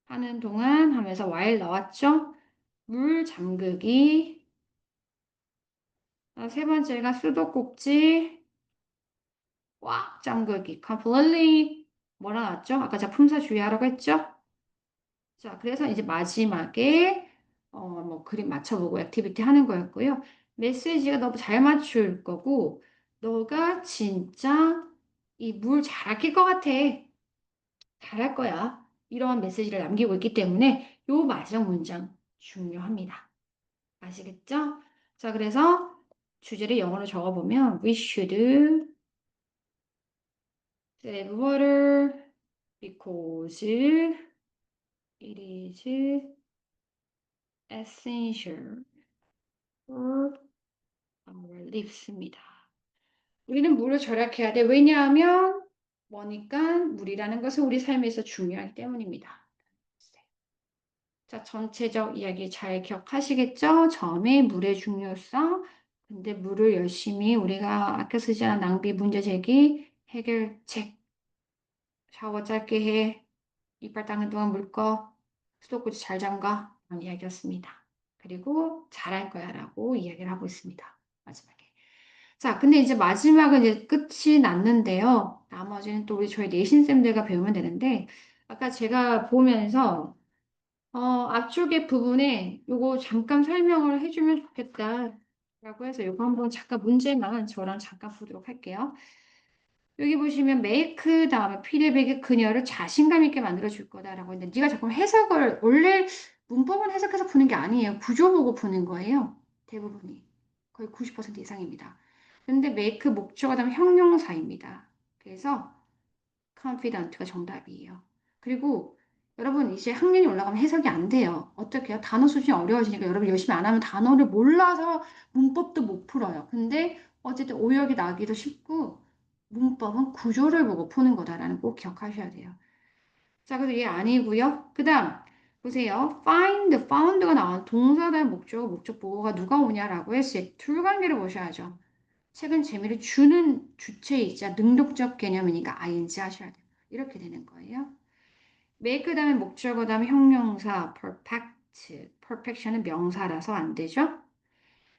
하는 동안 하면서 while 나왔죠? 물 잠그기. 세 번째가 수도꼭지 꽉 잠그기. completely 뭐라 나왔죠? 아까 제가 품사 주의하라고 했죠? 자, 그래서 이제 마지막에 뭐 그림 맞춰보고 액티비티 하는 거였고요. 메시지가 너무 잘 맞출 거고 너가 진짜 이 물 잘할 것 같아. 잘할 거야. 이런 메시지를 남기고 있기 때문에 요 마지막 문장 중요합니다. 아시겠죠? 자, 그래서 주제를 영어로 적어보면 we should save water because it is essential for our lives입니다. 우리는 물을 절약해야 돼. 왜냐하면 뭐니까 물이라는 것은 우리 삶에서 중요하기 때문입니다. 자, 전체적 이야기 잘 기억하시겠죠? 처음에 물의 중요성, 근데 물을 열심히 우리가 아껴 쓰지 않은 낭비 문제 제기, 해결책, 샤워 짧게 해, 이빨 닦는 동안 물 꺼, 수도꼭지 잘 잠가, 이런 이야기였습니다. 그리고 잘할 거야 라고 이야기를 하고 있습니다. 마지막에. 자, 근데 이제 마지막은 이제 끝이 났는데요. 나머지는 또 우리 저희 내신쌤들과 배우면 되는데, 아까 제가 보면서 앞쪽에 부분에 요거 잠깐 설명을 해주면 좋겠다. 라고 해서 요거 한번 잠깐 문제만 저랑 잠깐 보도록 할게요. 여기 보시면 make 다음에 피드백의 그녀를 자신감 있게 만들어줄 거다라고 했는데 네가 자꾸 해석을 원래 문법은 해석해서 푸는 게 아니에요. 구조 보고 푸는 거예요. 대부분이. 거의 90% 이상입니다. 근데 make 목적어 다음에 형용사입니다. 그래서 confident가 정답이에요. 그리고 여러분 이제 학년이 올라가면 해석이 안 돼요. 어떻게 해요? 단어 수준이 어려워지니까 여러분 열심히 안 하면 단어를 몰라서 문법도 못 풀어요. 근데 어쨌든 오역이 나기도 쉽고 문법은 구조를 보고 푸는 거다라는 꼭 기억하셔야 돼요. 자, 그래서 얘 아니고요. 그 다음 보세요. find, found가 나온 동사 다음 목적어, 목적 보고가 누가 오냐라고 했을 때 둘관계를 보셔야죠. 책은 재미를 주는 주체이자 능동적 개념이니까 ing 하셔야 돼요. 이렇게 되는 거예요. make 다음에 목적어 다음에 형용사 perfect. perfection은 명사라서 안 되죠.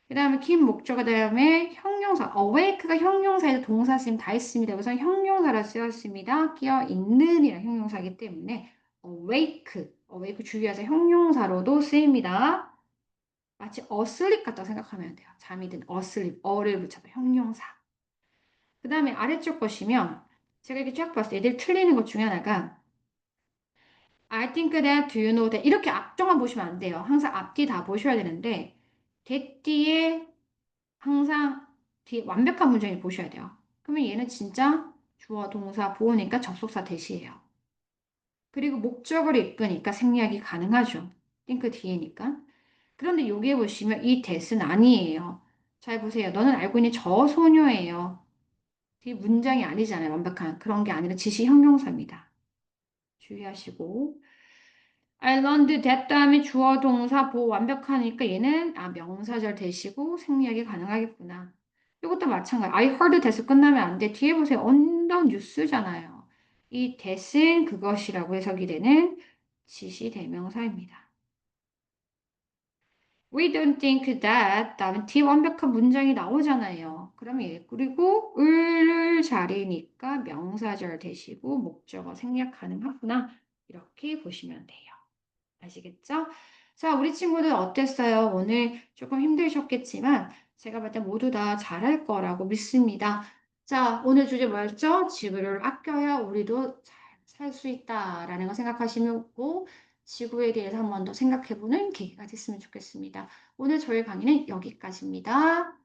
그 다음에 keep 목적어 다음에 형용사 awake가 형용사에서 동사 쓰임 다 있습니다. 그래서 형용사라 쓰였습니다. 끼어 있는이라 형용사이기 때문에 awake 주의하세요. 형용사로도 쓰입니다. 마치 asleep 같다 생각하면 돼요. 잠이 든 asleep, 어를 붙여서 형용사. 그 다음에 아래쪽 보시면 제가 이렇게 쫙 봤을 때 애들 틀리는 것 중에 하나가 I think that, do you know that 이렇게 앞쪽만 보시면 안 돼요. 항상 앞뒤 다 보셔야 되는데 that 뒤에 항상 뒤에 완벽한 문장을 보셔야 돼요. 그러면 얘는 진짜 주어, 동사, 보어니까 접속사 대시예요. 그리고 목적어를 이끄니까 생략이 가능하죠. think 뒤에니까. 그런데 여기에 보시면 이 that은 아니에요. 잘 보세요. 너는 알고 있는 저 소녀예요. 뒤 문장이 아니잖아요. 완벽한 그런 게 아니라 지시 형용사입니다. 주의하시고. I learned that 다음에 주어 동사 보호 완벽하니까 얘는 명사절 대시고 생략이 가능하겠구나. 이것도 마찬가지. I heard that에서 끝나면 안 돼. 뒤에 보세요. on the news잖아요. 이 that은 그것이라고 해석이 되는 지시 대명사입니다. We don't think that 다음에 뒤 완벽한 문장이 나오잖아요. 그러면 얘 그리고 을 자리니까 명사절 대시고 목적어 생략 가능하구나. 이렇게 보시면 돼요. 아시겠죠? 자, 우리 친구들 어땠어요? 오늘 조금 힘드셨겠지만 제가 볼 때 모두 다 잘할 거라고 믿습니다. 자, 오늘 주제 뭐였죠? 지구를 아껴야 우리도 잘 살 수 있다라는 거 생각하시고 지구에 대해서 한 번 더 생각해보는 계기가 됐으면 좋겠습니다. 오늘 저희 강의는 여기까지입니다.